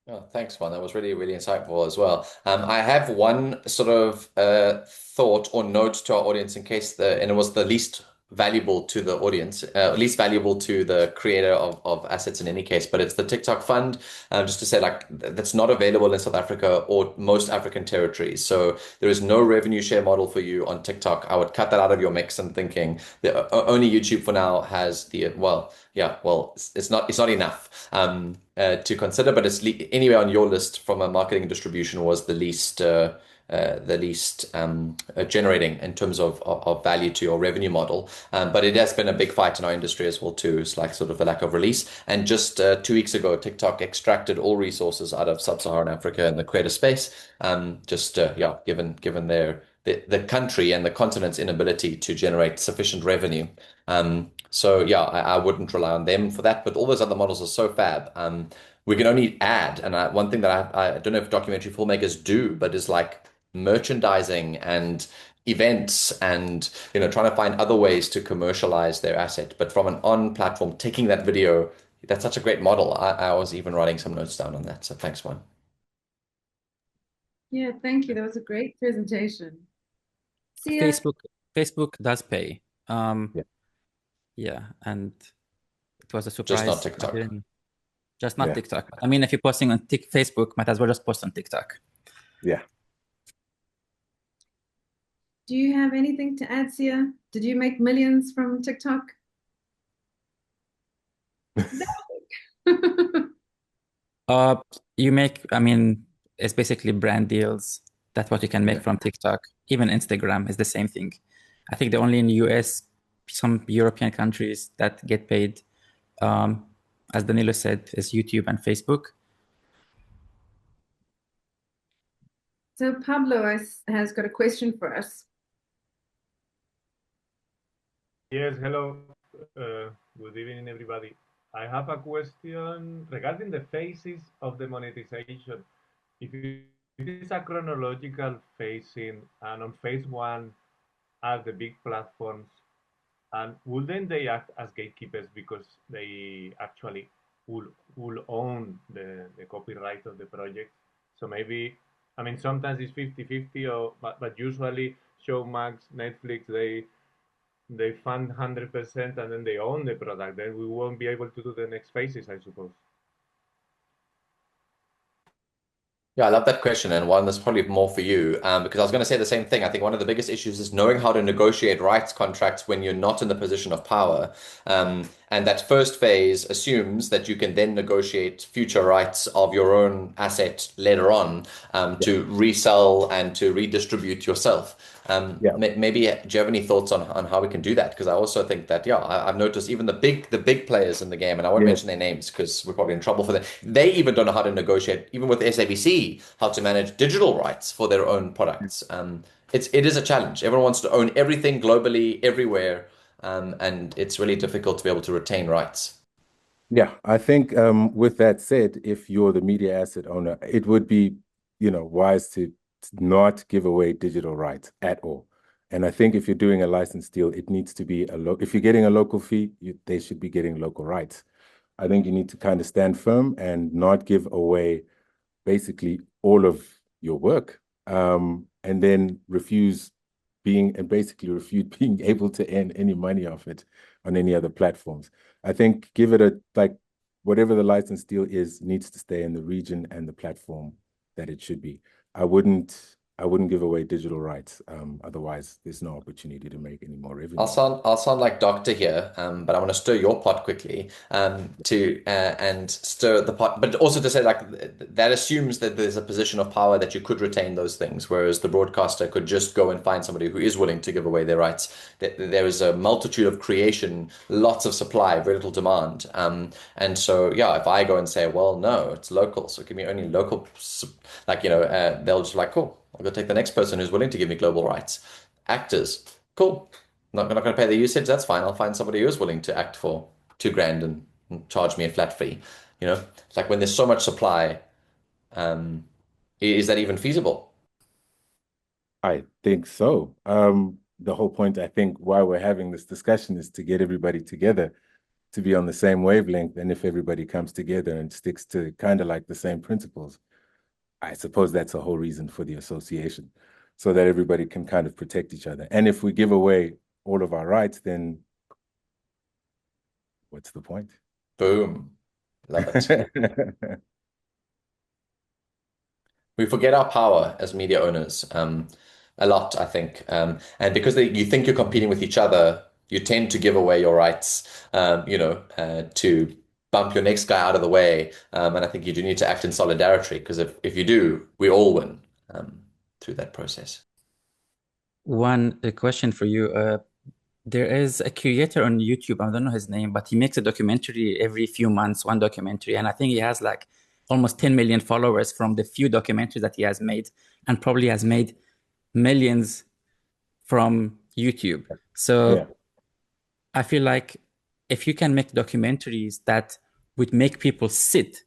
Oh, thanks, Juan. That was really, really insightful as well. I have one sort of thought or note to our audience in case and it was the least valuable to the audience, least valuable to the creator of assets in any case, but it's the TikTok fund. Just to say, like, that's not available in South Africa or most African territories. So there is no revenue share model for you on TikTok. I would cut that out of your mix and thinking that only YouTube for now has it's not enough to consider, but it's anyway on your list from a marketing and distribution was the least generating in terms of value to your revenue model. But it has been a big fight in our industry as well too. It's like sort of a lack of release. And just 2 weeks ago, TikTok extracted all resources out of sub-Saharan Africa in the creator space. Given the country and the continent's inability to generate sufficient revenue. I wouldn't rely on them for that. But all those other models are so fab. We can only add, and one thing that I don't know if documentary filmmakers do, but is like merchandising and events and trying to find other ways to commercialize their asset. But from an on platform, taking that video, that's such a great model. I was even writing some notes down on that. So thanks, Juan. Yeah, thank you. That was a great presentation. Siya? Facebook does pay. Yeah, and it was a surprise. Just not TikTok. just not TikTok. I mean, if you're posting on Facebook, might as well just post on TikTok. Yeah. Do you have anything to add, Siya? Did you make millions from TikTok? You make, I mean, it's basically brand deals. That's what you can make from TikTok. Even Instagram is the same thing. I think the only in the US, some European countries that get paid, as Danilo said, is YouTube and Facebook. So Pablo has got a question for us. Yes, hello. Good evening, everybody. I have a question regarding the phases of the monetization. If it is a chronological phasing, and on phase one are the big platforms, and wouldn't they act as gatekeepers because they actually will own the copyright of the project? So maybe, I mean, sometimes it's 50-50, but usually Showmax, Netflix, they fund 100% and then they own the product. Then we won't be able to do the next phases, I suppose. Yeah, I love that question, and one that's probably more for you, because I was going to say the same thing. I think one of the biggest issues is knowing how to negotiate rights contracts when you're not in the position of power. And that first phase assumes that you can then negotiate future rights of your own asset later on to resell and to redistribute yourself. Maybe do you have any thoughts on how we can do that? Because I also think that, I've noticed even the big players in the game, and I won't mention their names because we're probably in trouble for that. They even don't know how to negotiate, even with SABC, how to manage digital rights for their own products. It is a challenge. Everyone wants to own everything globally, everywhere, and it's really difficult to be able to retain rights. Yeah, I think with that said, if you're the media asset owner, it would be, wise to not give away digital rights at all. And I think if you're doing a license deal, it needs to be if you're getting a local fee, they should be getting local rights. I think you need to kind of stand firm and not give away basically all of your work, and then refuse being able to earn any money off it on any other platforms. I think give it whatever the license deal is, needs to stay in the region and the platform that it should be. I wouldn't give away digital rights. Otherwise, there's no opportunity to make any more revenue. I'll sound like doctor here, but I want to stir your pot quickly and stir the pot, but also to say that assumes that there's a position of power that you could retain those things, whereas the broadcaster could just go and find somebody who is willing to give away their rights. There is a multitude of creation, lots of supply, very little demand, and so if I go and say, well, no, it's local, so give me only local, they'll just be like, cool. I'll go take the next person who's willing to give me global rights. Actors, cool. Not going to pay the usage, that's fine. I'll find somebody who is willing to act for $2,000 and charge me a flat fee. It's like when there's so much supply, is that even feasible? I think so. The whole point, I think, why we're having this discussion is to get everybody together to be on the same wavelength. And if everybody comes together and sticks to kind of like the same principles, I suppose that's the whole reason for the association, so that everybody can kind of protect each other. And if we give away all of our rights, then what's the point? Boom. Love it. We forget our power as media owners a lot, I think. And because you think you're competing with each other, you tend to give away your rights, to bump your next guy out of the way. And I think you do need to act in solidarity, because if you do, we all win through that process. One question for you. There is a creator on YouTube, I don't know his name, but he makes a documentary every few months, one documentary. And I think he has like almost 10 million followers from the few documentaries that he has made, and probably has made millions from YouTube. So I feel like if you can make documentaries that would make people sit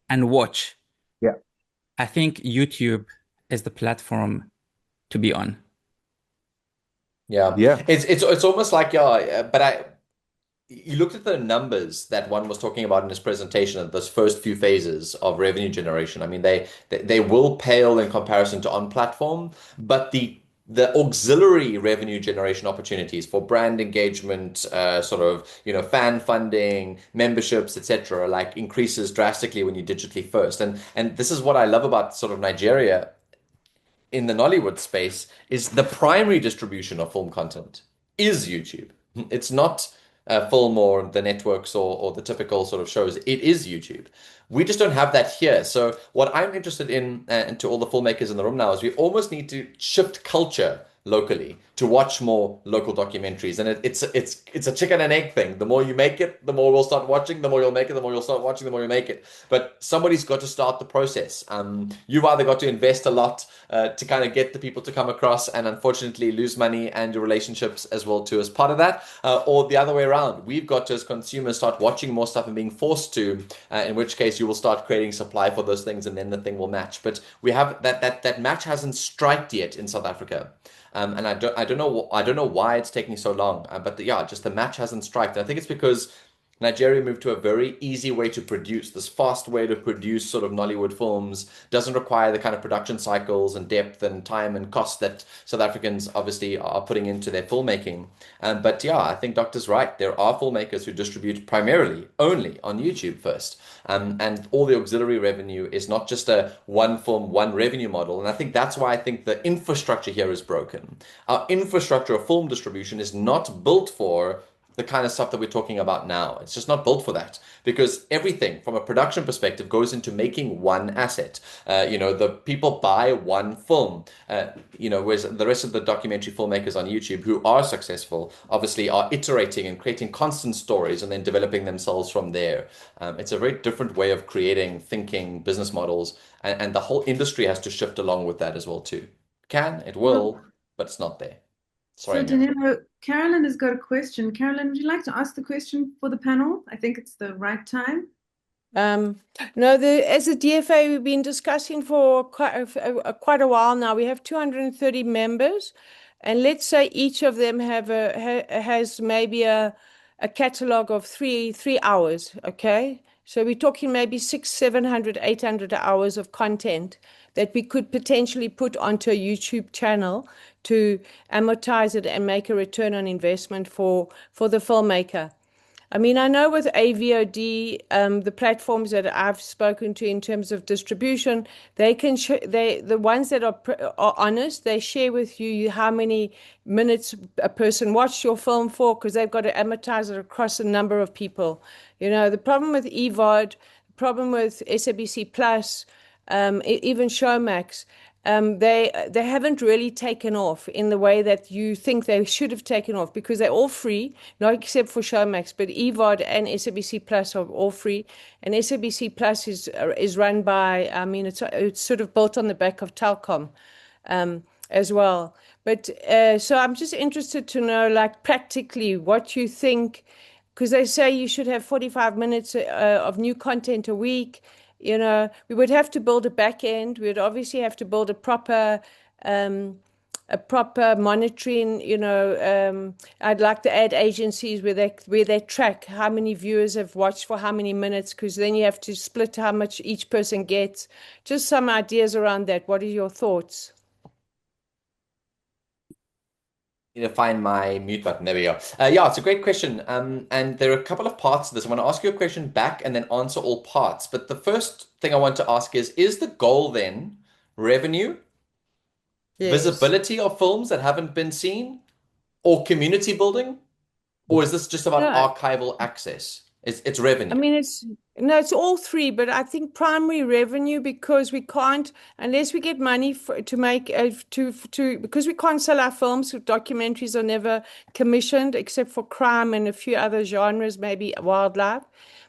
and watch, I think YouTube is the platform to be on. Yeah. It's almost like, but you looked at the numbers that one was talking about in his presentation of those first few phases of revenue generation. I mean, they will pale in comparison to on platform, but the the auxiliary revenue generation opportunities for brand engagement, sort of, fan funding, memberships, etc., like increases drastically when you're digitally first. And this is what I love about sort of Nigeria in the Nollywood space, is the primary distribution of film content is YouTube. It's not film or the networks or the typical sort of shows. It is YouTube. We just don't have that here. So what I'm interested in, and to all the filmmakers in the room now, is we almost need to shift culture locally to watch more local documentaries. And it's a chicken and egg thing. The more you make it, the more we'll start watching. The more you'll make it, the more you'll start watching, the more you make it. But somebody's got to start the process. You've either got to invest a lot to kind of get the people to come across, and unfortunately lose money and your relationships as well too as part of that, or the other way around. We've got to, as consumers, start watching more stuff and being forced to, in which case you will start creating supply for those things, and then the thing will match. But we have that match hasn't striked yet in South Africa. And I don't know why it's taking so long, but just the match hasn't struck. And I think it's because Nigeria moved to a very easy way to produce, this fast way to produce sort of Nollywood films. Doesn't require the kind of production cycles and depth and time and cost that South Africans obviously are putting into their filmmaking. But I think Doctor's right. There are filmmakers who distribute primarily only on YouTube first. And all the auxiliary revenue is not just a one film, one revenue model. And I think that's why I think the infrastructure here is broken. Our infrastructure of film distribution is not built for the kind of stuff that we're talking about now. It's just not built for that, because everything from a production perspective goes into making one asset. The people buy one film, whereas the rest of the documentary filmmakers on YouTube who are successful obviously are iterating and creating constant stories and then developing themselves from there. It's a very different way of creating, thinking, business models, and the whole industry has to shift along with that as well too. It will, but it's not there. Sorry, so Danilo, Carolyn has got a question. Carolyn, would you like to ask the question for the panel? I think it's the right time. No, as a DFA, we've been discussing for quite a while now. We have 230 members, and let's say each of them has maybe a catalog of three hours. Okay, so we're talking maybe 600, 700, 800 hours of content that we could potentially put onto a YouTube channel to amortize it and make a return on investment for the filmmaker. I mean, I know with AVOD, the platforms that I've spoken to in terms of distribution, the ones that are honest, they share with you how many minutes a person watched your film for, because they've got to amortize it across a number of people. The problem with EVOD, the problem with SABC Plus, even Showmax, they haven't really taken off in the way that you think they should have taken off, because they're all free, not except for Showmax, but EVOD and SABC Plus are all free. And SABC Plus is run by, it's sort of built on the back of Telkom as well. But so I'm just interested to know, like, practically what you think, because they say you should have 45 minutes of new content a week. We would have to build a back end. We would obviously have to build a proper monitoring. I'd like to add agencies where they track how many viewers have watched for how many minutes, because then you have to split how much each person gets. Just some ideas around that. What are your thoughts? To find my mute button. There we go. It's a great question. And there are a couple of parts to this. I want to ask you a question back and then answer all parts. But the first thing I want to ask is the goal then revenue, visibility of films that haven't been seen, or community building? Or is this just about archival access? It's revenue. I mean, it's all three, but I think primary revenue, because we can't, unless we get money to make because we can't sell our films. Documentaries are never commissioned except for crime and a few other genres, maybe wildlife.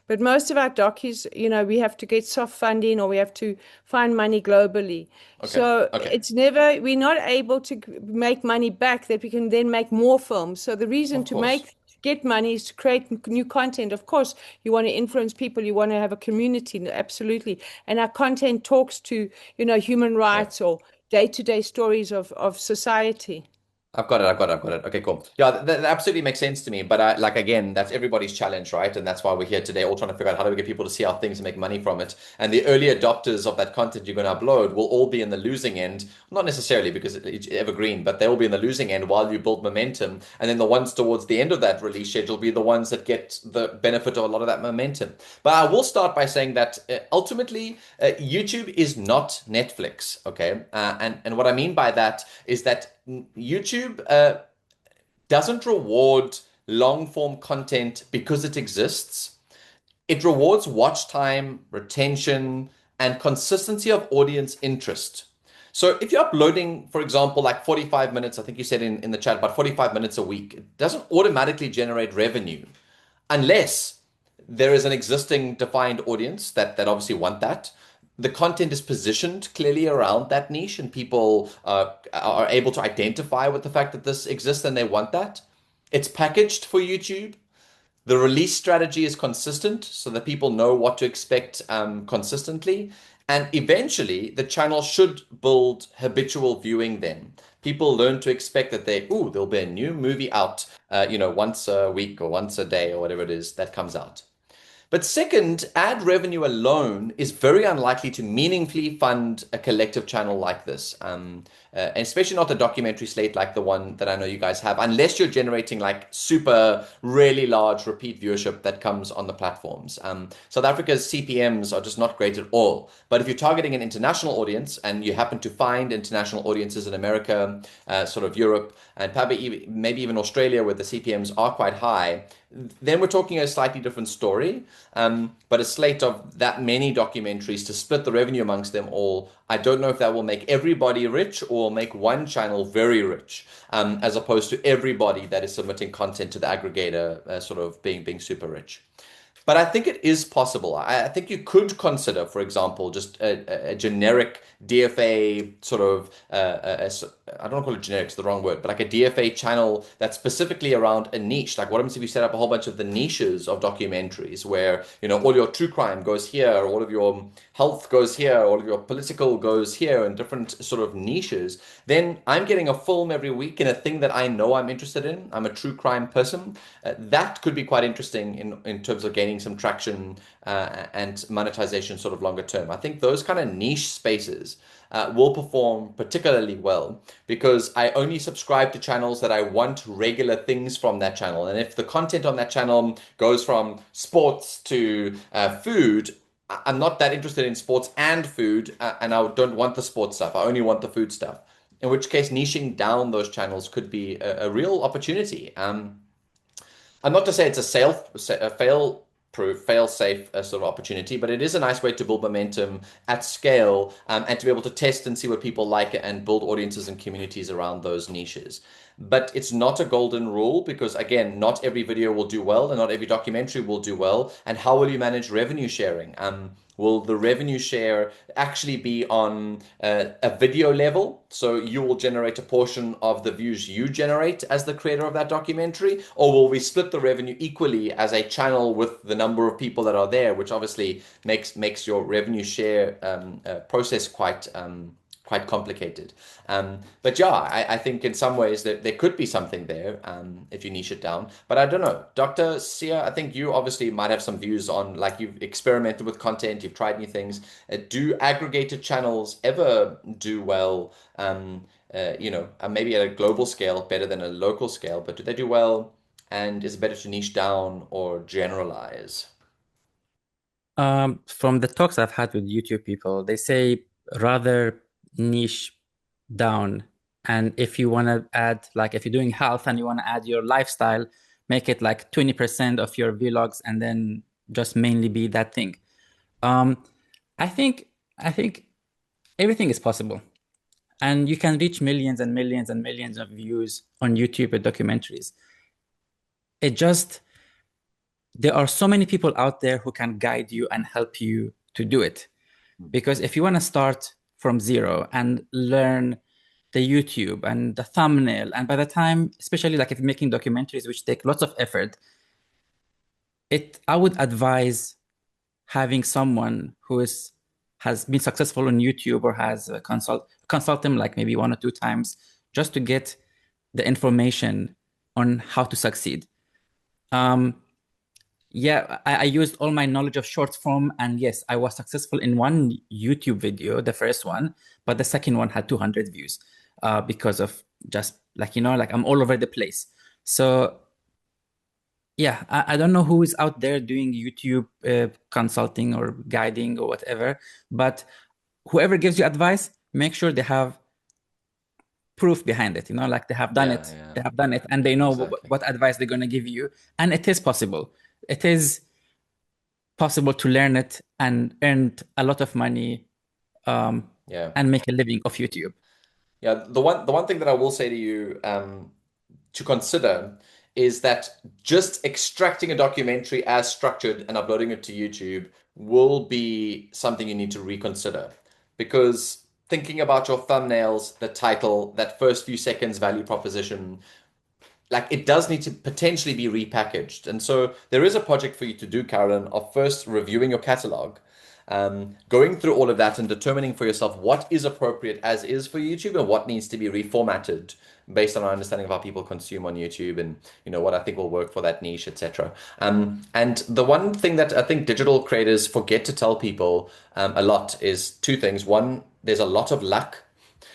But most of our docus, we have to get soft funding, or we have to find money globally. It's never, we're not able to make money back that we can then make more films. So the reason to get money is to create new content. Of course, you want to influence people, you want to have a community, absolutely. And our content talks to, human rights or day-to-day stories of society. I've got it. Okay, cool. Yeah, that absolutely makes sense to me. But like again, that's everybody's challenge, right? And that's why we're here today, all trying to figure out how do we get people to see our things and make money from it. And the early adopters of that content you're going to upload will all be in the losing end, not necessarily because it's evergreen, but they'll be in the losing end while you build momentum. And then the ones towards the end of that release schedule will be the ones that get the benefit of a lot of that momentum. But I will start by saying that ultimately, YouTube is not Netflix, okay? And what I mean by that is that YouTube doesn't reward long form content because it exists. It rewards watch time, retention, and consistency of audience interest. So if you're uploading, for example, like 45 minutes, I think you said in the chat, about 45 minutes a week, it doesn't automatically generate revenue unless there is an existing defined audience that obviously want that. The content is positioned clearly around that niche and people are able to identify with the fact that this exists and they want that. It's packaged for YouTube. The release strategy is consistent so that people know what to expect consistently. And eventually, the channel should build habitual viewing then. People learn to expect that there'll be a new movie out, once a week or once a day or whatever it is that comes out. But second, ad revenue alone is very unlikely to meaningfully fund a collective channel like this, and especially not a documentary slate like the one that I know you guys have, unless you're generating like super, really large repeat viewership that comes on the platforms. South Africa's CPMs are just not great at all. But if you're targeting an international audience and you happen to find international audiences in America, sort of Europe, and maybe even Australia where the CPMs are quite high, then we're talking a slightly different story. But a slate of that many documentaries to split the revenue amongst them all, I don't know if that will make everybody rich or make one channel very rich, as opposed to everybody that is submitting content to the aggregator sort of being super rich. But I think it is possible. I think you could consider, for example, just a generic DFA sort of, I don't want to call it generic, it's the wrong word, but like a DFA channel that's specifically around a niche. Like what happens if you set up a whole bunch of the niches of documentaries where, all your true crime goes here, all of your health goes here, all of your political goes here, and different sort of niches. Then I'm getting a film every week in a thing that I know I'm interested in. I'm a true crime person. That could be quite interesting in terms of gaining some traction and monetization sort of longer term. I think those kind of niche spaces will perform particularly well because I only subscribe to channels that I want regular things from that channel. And if the content on that channel goes from sports to food, I'm not that interested in sports and food, and I don't want the sports stuff. I only want the food stuff. In which case, niching down those channels could be a real opportunity. I'm not to say it's a fail-safe sort of opportunity, but it is a nice way to build momentum at scale and to be able to test and see what people like and build audiences and communities around those niches. But it's not a golden rule because, again, not every video will do well and not every documentary will do well. And how will you manage revenue sharing? Will the revenue share actually be on a video level? So you will generate a portion of the views you generate as the creator of that documentary? Or will we split the revenue equally as a channel with the number of people that are there, which obviously makes your revenue share process quite complicated. But yeah, I think in some ways that there could be something there if you niche it down. But I don't know. Dr. Siya, I think you obviously might have some views on, like, you've experimented with content, you've tried new things. Do aggregated channels ever do well, maybe at a global scale better than a local scale, but do they do well? And is it better to niche down or generalize? From the talks I've had with YouTube people, they say rather niche down. And if you want to add, like if you're doing health and you want to add your lifestyle, make it like 20% of your vlogs and then just mainly be that thing. I think everything is possible. And you can reach millions and millions and millions of views on YouTube with documentaries. There are so many people out there who can guide you and help you to do it. Because if you want to start from zero and learn the YouTube and the thumbnail, and by the time, especially like if you're making documentaries, which take lots of effort, I would advise having someone who has been successful on YouTube or has consult them like maybe 1 or 2 times just to get the information on how to succeed. Yeah, I used all my knowledge of short form, and yes, I was successful in one YouTube video, the first one, but the second one had 200 views because of just like, like I'm all over the place. So yeah, I don't know who is out there doing YouTube consulting or guiding or whatever, but whoever gives you advice, make sure they have proof behind it, like they have done it, they have done it, and they know what advice they're going to give you. And it is possible. It is possible to learn it and earn a lot of money and make a living off YouTube. Yeah, the one thing that I will say to you to consider is that just extracting a documentary as structured and uploading it to YouTube will be something you need to reconsider, because thinking about your thumbnails, the title, that first few seconds value proposition, like it does need to potentially be repackaged. And so there is a project for you to do, Carolyn, of first reviewing your catalog, going through all of that and determining for yourself what is appropriate as is for YouTube and what needs to be reformatted based on our understanding of how people consume on YouTube and what I think will work for that niche, etc. And the one thing that I think digital creators forget to tell people a lot is two things. One, there's a lot of luck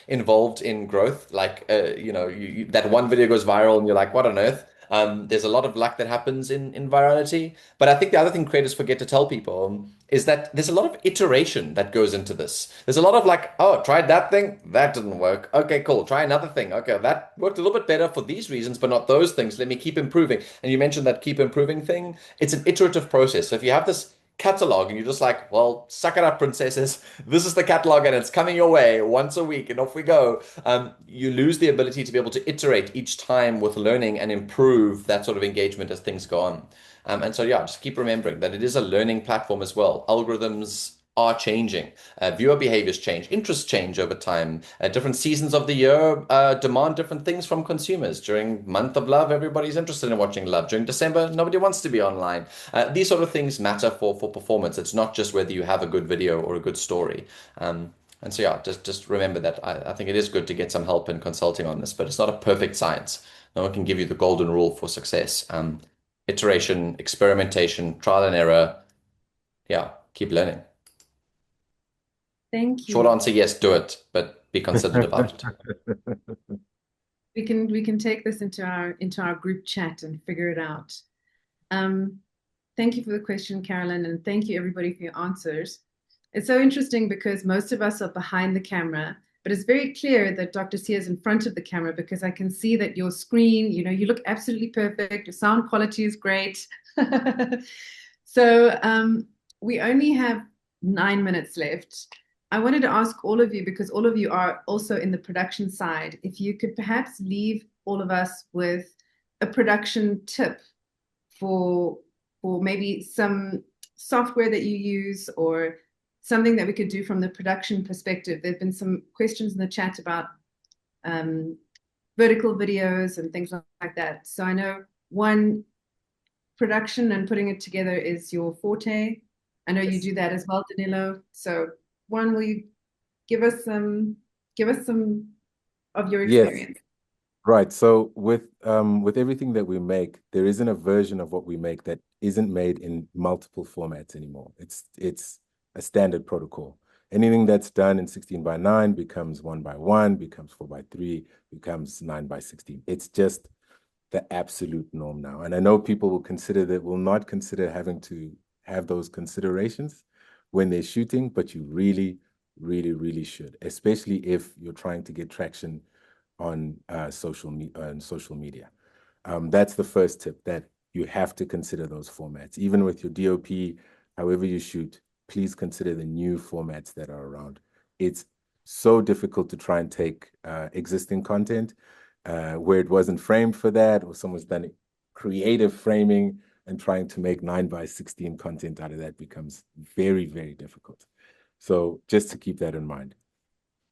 involved in growth. Like that one video goes viral and you're like, what on earth? There's a lot of luck that happens in virality. But I think the other thing creators forget to tell people is that there's a lot of iteration that goes into this. There's a lot of like, oh, tried that thing, that didn't work. Okay, cool. Try another thing. Okay, that worked a little bit better for these reasons, but not those things. Let me keep improving. And you mentioned that keep improving thing. It's an iterative process. So if you have this catalog and you're just like, well, suck it up, princesses, this is the catalog and it's coming your way once a week and off we go, you lose the ability to be able to iterate each time with learning and improve that sort of engagement as things go on. And so yeah, just keep remembering that it is a learning platform as well. Algorithms are changing, viewer behaviors change, interests change over time, different seasons of the year demand different things from consumers. During month of love, everybody's interested in watching love. During December, nobody wants to be online. These sort of things matter for performance. It's not just whether you have a good video or a good story. And so yeah, just remember that. I think it is good to get some help in consulting on this, but it's not a perfect science. No one can give you the golden rule for success. Iteration, experimentation, trial and error. Yeah, keep learning. Thank you. Short answer, yes, do it, but be considered about it. We can take this into our group chat and figure it out. Thank you for the question, Carolyn, and thank you everybody for your answers. It's so interesting because most of us are behind the camera, but it's very clear that Dr. Siya is in front of the camera because I can see that your screen, you look absolutely perfect. Your sound quality is great. So we only have 9 minutes left. I wanted to ask all of you, because all of you are also in the production side, if you could perhaps leave all of us with a production tip for maybe some software that you use or something that we could do from the production perspective. There've been some questions in the chat about vertical videos and things like that. So I know one, production and putting it together is your forte. I know you do that as well, Danilo. So one, will you give us some of your experience? Yes. Right. So with everything that we make, there isn't a version of what we make that isn't made in multiple formats anymore. It's a standard protocol. Anything that's done in 16:9 becomes 1:1, becomes 4:3, becomes 9:16. It's just the absolute norm now. And I know people will not consider having to have those considerations when they're shooting, but you really, really, really should, especially if you're trying to get traction on social media. That's the first tip, that you have to consider those formats. Even with your DOP, however you shoot, please consider the new formats that are around. It's so difficult to try and take existing content where it wasn't framed for that, or someone's done creative framing and trying to make 9:16 content out of that becomes very, very difficult. So just to keep that in mind.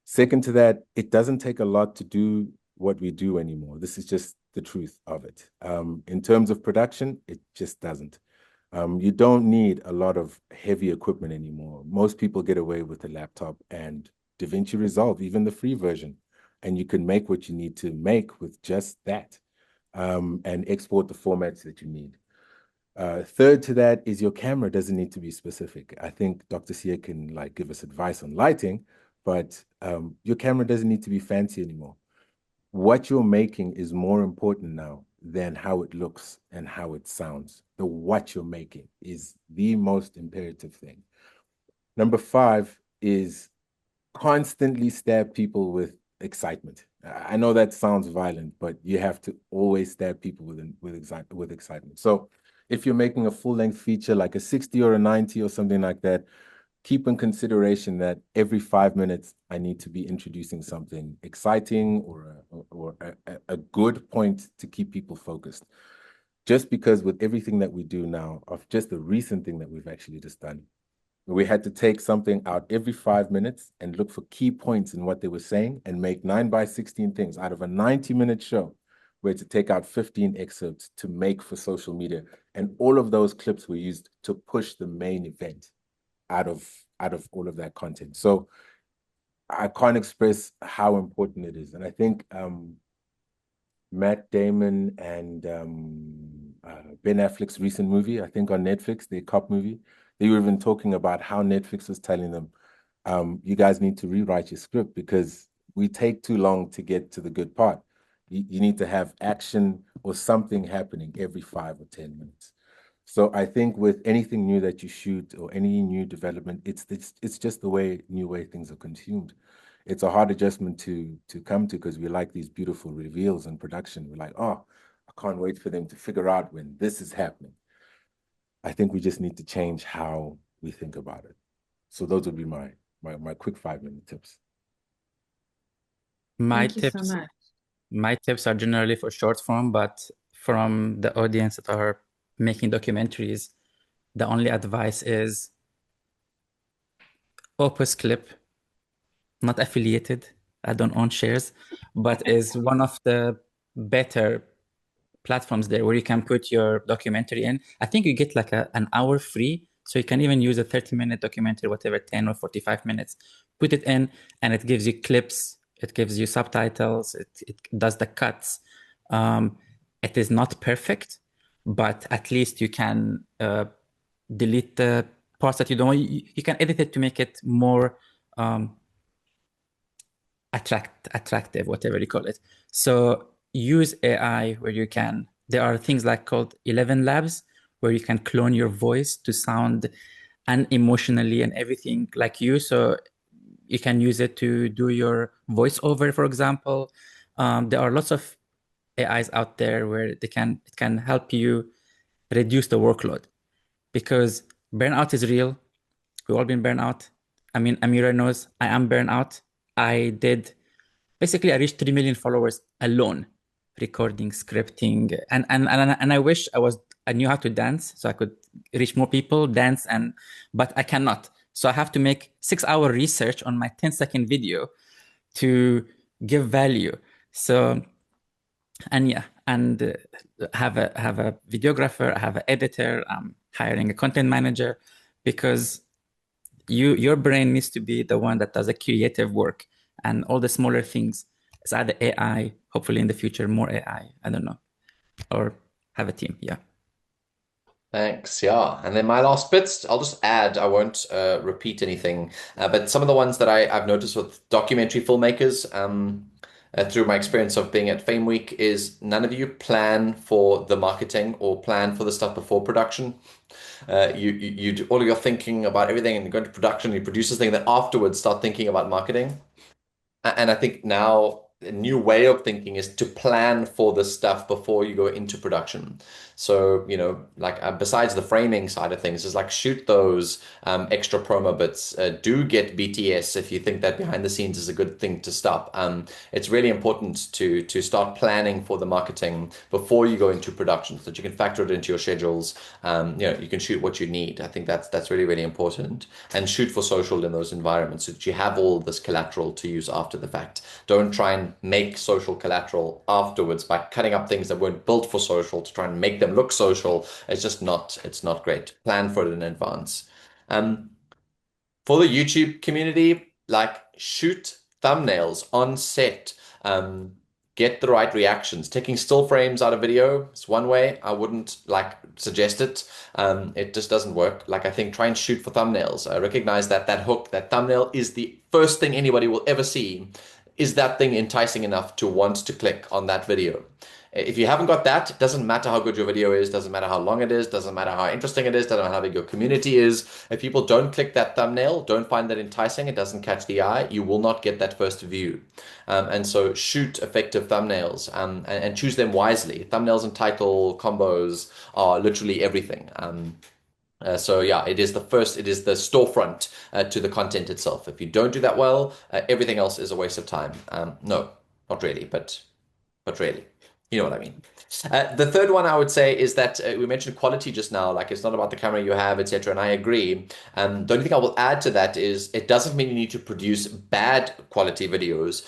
Second to that, it doesn't take a lot to do what we do anymore. This is just the truth of it. In terms of production, it just doesn't. You don't need a lot of heavy equipment anymore. Most people get away with a laptop and DaVinci Resolve, even the free version. and you can make what you need to make with just that, and export the formats that you need. Third to that is your camera doesn't need to be specific. I think Dr. Siya can like give us advice on lighting, but your camera doesn't need to be fancy anymore. What you're making is more important now than how it looks and how it sounds. The what you're making is the most imperative thing. Number 5 is constantly stab people with excitement. I know that sounds violent, but you have to always stab people with excitement. So if you're making a full-length feature like a 60 or a 90 or something like that, keep in consideration that every 5 minutes I need to be introducing something exciting or a good point to keep people focused. Just because with everything that we do now, of just the recent thing that we've actually just done, we had to take something out every 5 minutes and look for key points in what they were saying and make 9x16 things out of a 90-minute show. We had to take out 15 excerpts to make for social media. And all of those clips were used to push the main event out of all of that content. So I can't express how important it is. And I think Matt Damon and Ben Affleck's recent movie, I think on Netflix, the cop movie, they were even talking about how Netflix was telling them, you guys need to rewrite your script because we take too long to get to the good part. You need to have action or something happening every 5 or 10 minutes. So I think with anything new that you shoot or any new development, it's just the new way things are consumed. It's a hard adjustment to come to because we like these beautiful reveals in production. We're like, oh, I can't wait for them to figure out when this is happening. I think we just need to change how we think about it. So those would be my quick 5-minute tips. Thank you so much. My tips are generally for short form, but from the audience that are making documentaries, the only advice is Opus Clip, not affiliated. I don't own shares, but is one of the better platforms there where you can put your documentary in. I think you get like an hour free. So you can even use a 30-minute documentary, whatever, 10 or 45 minutes, put it in, and it gives you clips. It gives you subtitles. It does the cuts. It is not perfect, but at least you can delete the parts that you don't want. You can edit it to make it more attractive, whatever you call it. So use AI where you can. There are things like called 11 Labs where you can clone your voice to sound unemotionally and everything like you. So you can use it to do your voiceover, for example. There are lots of AIs out there where it can help you reduce the workload because burnout is real. We've all been burned out. I mean, Amira knows I am burned out. I reached 3 million followers alone, recording, scripting, and I wish I knew how to dance so I could reach more people, dance, but I cannot. So I have to make 6-hour research on my 10-second video to give value. So, and have a videographer, I have an editor, I'm hiring a content manager because your brain needs to be the one that does the creative work and all the smaller things. It's either AI, hopefully in the future, more AI, I don't know, or have a team, yeah. Thanks, yeah. And then my last bits, I'll just add, I won't repeat anything, but some of the ones that I've noticed with documentary filmmakers through my experience of being at Fame Week is none of you plan for the marketing or plan for the stuff before production. You do all of your thinking about everything and you go into production, you produce this thing, then afterwards start thinking about marketing. And I think now a new way of thinking is to plan for this stuff before you go into production. So, like besides the framing side of things, is like shoot those extra promo bits. Do get BTS if you think that behind the scenes is a good thing to stop. It's really important to start planning for the marketing before you go into production so that you can factor it into your schedules. You can shoot what you need. I think that's really, really important. And shoot for social in those environments so that you have all this collateral to use after the fact. Don't try and make social collateral afterwards by cutting up things that weren't built for social to try and make them look social. It's not great. Plan for it in advance. For the YouTube community, like shoot thumbnails on set, get the right reactions. Taking still frames out of video is one way. I wouldn't suggest it. It just doesn't work. I think try and shoot for thumbnails. I recognize that hook, that thumbnail is the first thing anybody will ever see. Is that thing enticing enough to want to click on that video? If you haven't got that, it doesn't matter how good your video is, doesn't matter how long it is, doesn't matter how interesting it is, doesn't matter how big your community is. If people don't click that thumbnail, don't find that enticing, it doesn't catch the eye, you will not get that first view. And so shoot effective thumbnails and choose them wisely. Thumbnails and title combos are literally everything. So yeah, it is the storefront to the content itself. If you don't do that well, everything else is a waste of time. No, not really, but really. You know what I mean. The third one I would say is that we mentioned quality just now, it's not about the camera you have, etc. And I agree. The only thing I will add to that is it doesn't mean you need to produce bad quality videos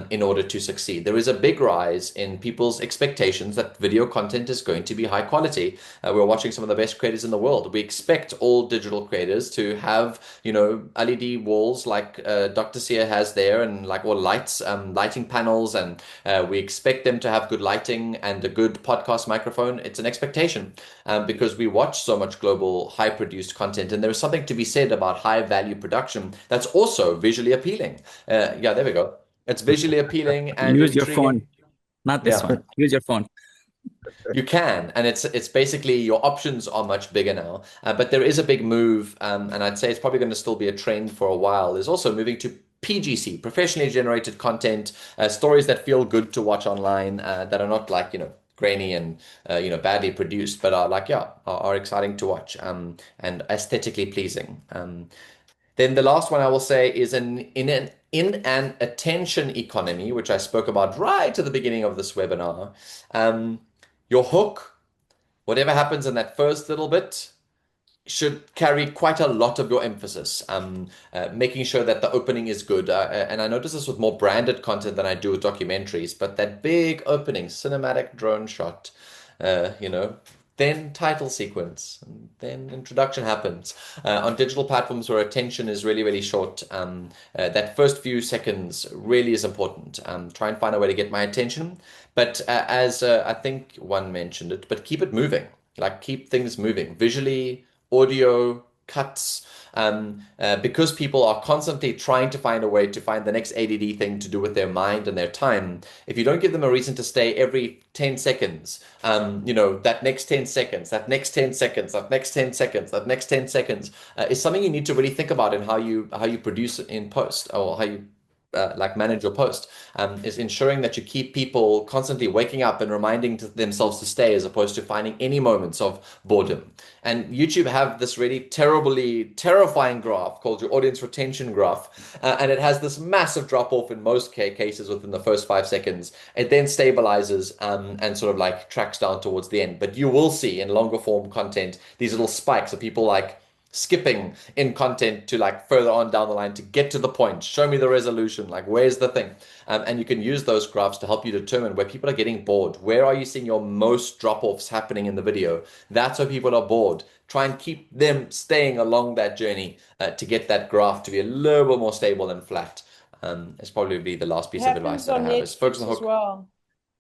in order to succeed. There is a big rise in people's expectations that video content is going to be high quality. We're watching some of the best creators in the world. We expect all digital creators to have, LED walls like Dr. Siya has there, and or lights, lighting panels, and we expect them to have good lighting and a good podcast microphone. It's an expectation because we watch so much global high produced content, and there's something to be said about high value production that's also visually appealing. Yeah, there we go. It's visually appealing and use your phone, not this one. Use your phone. You can, and it's basically your options are much bigger now. But there is a big move, and I'd say it's probably going to still be a trend for a while. There's also moving to PGC, professionally generated content, stories that feel good to watch online, that are not grainy and badly produced, but are exciting to watch and aesthetically pleasing. Then the last one I will say is in an attention economy, which I spoke about right at the beginning of this webinar. Your hook, whatever happens in that first little bit, should carry quite a lot of your emphasis, making sure that the opening is good. And I notice this with more branded content than I do with documentaries, but that big opening, cinematic drone shot, then title sequence, and then introduction happens. On digital platforms where attention is really, really short, that first few seconds really is important. Try and find a way to get my attention. But as I think one mentioned it, but keep it moving, keep things moving visually, audio, cuts, because people are constantly trying to find a way to find the next ADD thing to do with their mind and their time. If you don't give them a reason to stay every 10 seconds, that next 10 seconds, that next 10 seconds, that next 10 seconds, that next 10 seconds is something you need to really think about in how you produce in post, or how you manage your post, is ensuring that you keep people constantly waking up and reminding themselves to stay, as opposed to finding any moments of boredom. And YouTube have this really terrifying graph called your audience retention graph, and it has this massive drop off in most cases within the first 5 seconds. It then stabilizes and sort of tracks down towards the end. But you will see in longer form content these little spikes of people skipping in content to further on down the line to get to the point. Show me the resolution, where's the thing? And you can use those graphs to help you determine where people are getting bored. Where are you seeing your most drop-offs happening in the video? That's where people are bored. Try and keep them staying along that journey to get that graph to be a little bit more stable and flat. It's probably the last piece of advice that I have, is focus on the hook. Well.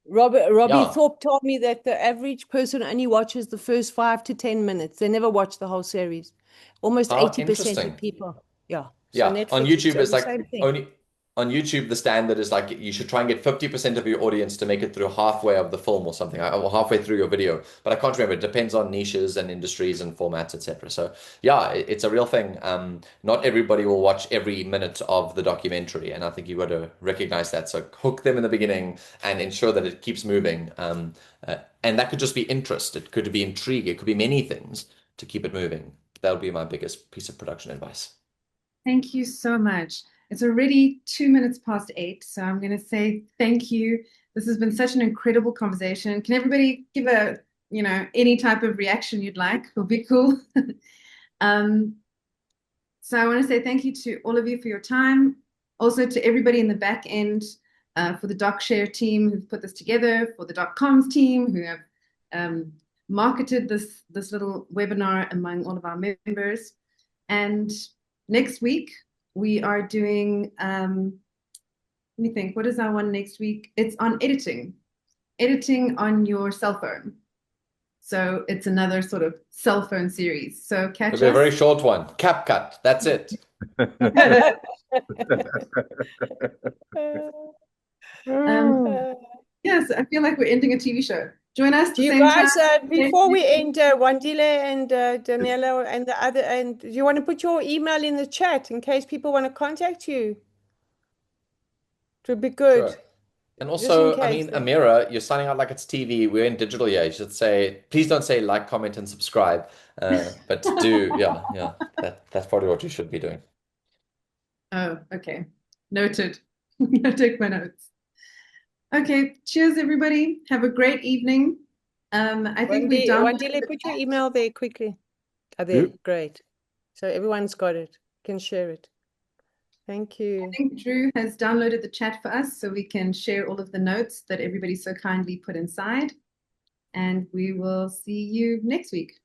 Robbie Thorpe told me that the average person only watches the first 5 to 10 minutes. They never watch the whole series. Almost 80% of people. Yeah. Yeah. So Netflix, on YouTube, it's same thing. only on YouTube, the standard is you should try and get 50% of your audience to make it through halfway of the film or something, or halfway through your video. But I can't remember. It depends on niches and industries and formats, etc. So yeah, it's a real thing. Not everybody will watch every minute of the documentary, and I think you've got to recognize that. So hook them in the beginning and ensure that it keeps moving. And that could just be interest. It could be intrigue. It could be many things to keep it moving. That'll be my biggest piece of production advice. Thank you so much. It's already 8:02, so I'm going to say thank you. This has been such an incredible conversation. Can everybody give a, any type of reaction you'd like? It'll be cool. So I want to say thank you to all of you for your time. Also to everybody in the back end, for the DocShare team who've put this together, for the .coms team who have marketed this little webinar among all of our members. And next week, we are doing Let me think. What is our one next week? It's on editing. Editing on your cell phone. So it's another sort of cell phone series. So catch It'll be a very us. short one. CapCut. That's it. Yes, I feel like we're ending a TV show. Join us. Do you guys, before we end, Wandile and Danilo and the other, and do you want to put your email in the chat in case people want to contact you? It would be good. Sure. And also, I mean, Amira, you're signing out like it's TV. We're in digital here. You should say, please don't say like, comment, and subscribe. But do, yeah. That's probably what you should be doing. Oh, okay. Noted. I'll take my notes. Okay. Cheers, everybody. Have a great evening. I think we're done. Wandile, put your email there quickly. Oh, there. Great. So everyone's got it. You can share it. Thank you. I think Drew has downloaded the chat for us so we can share all of the notes that everybody so kindly put inside. And we will see you next week.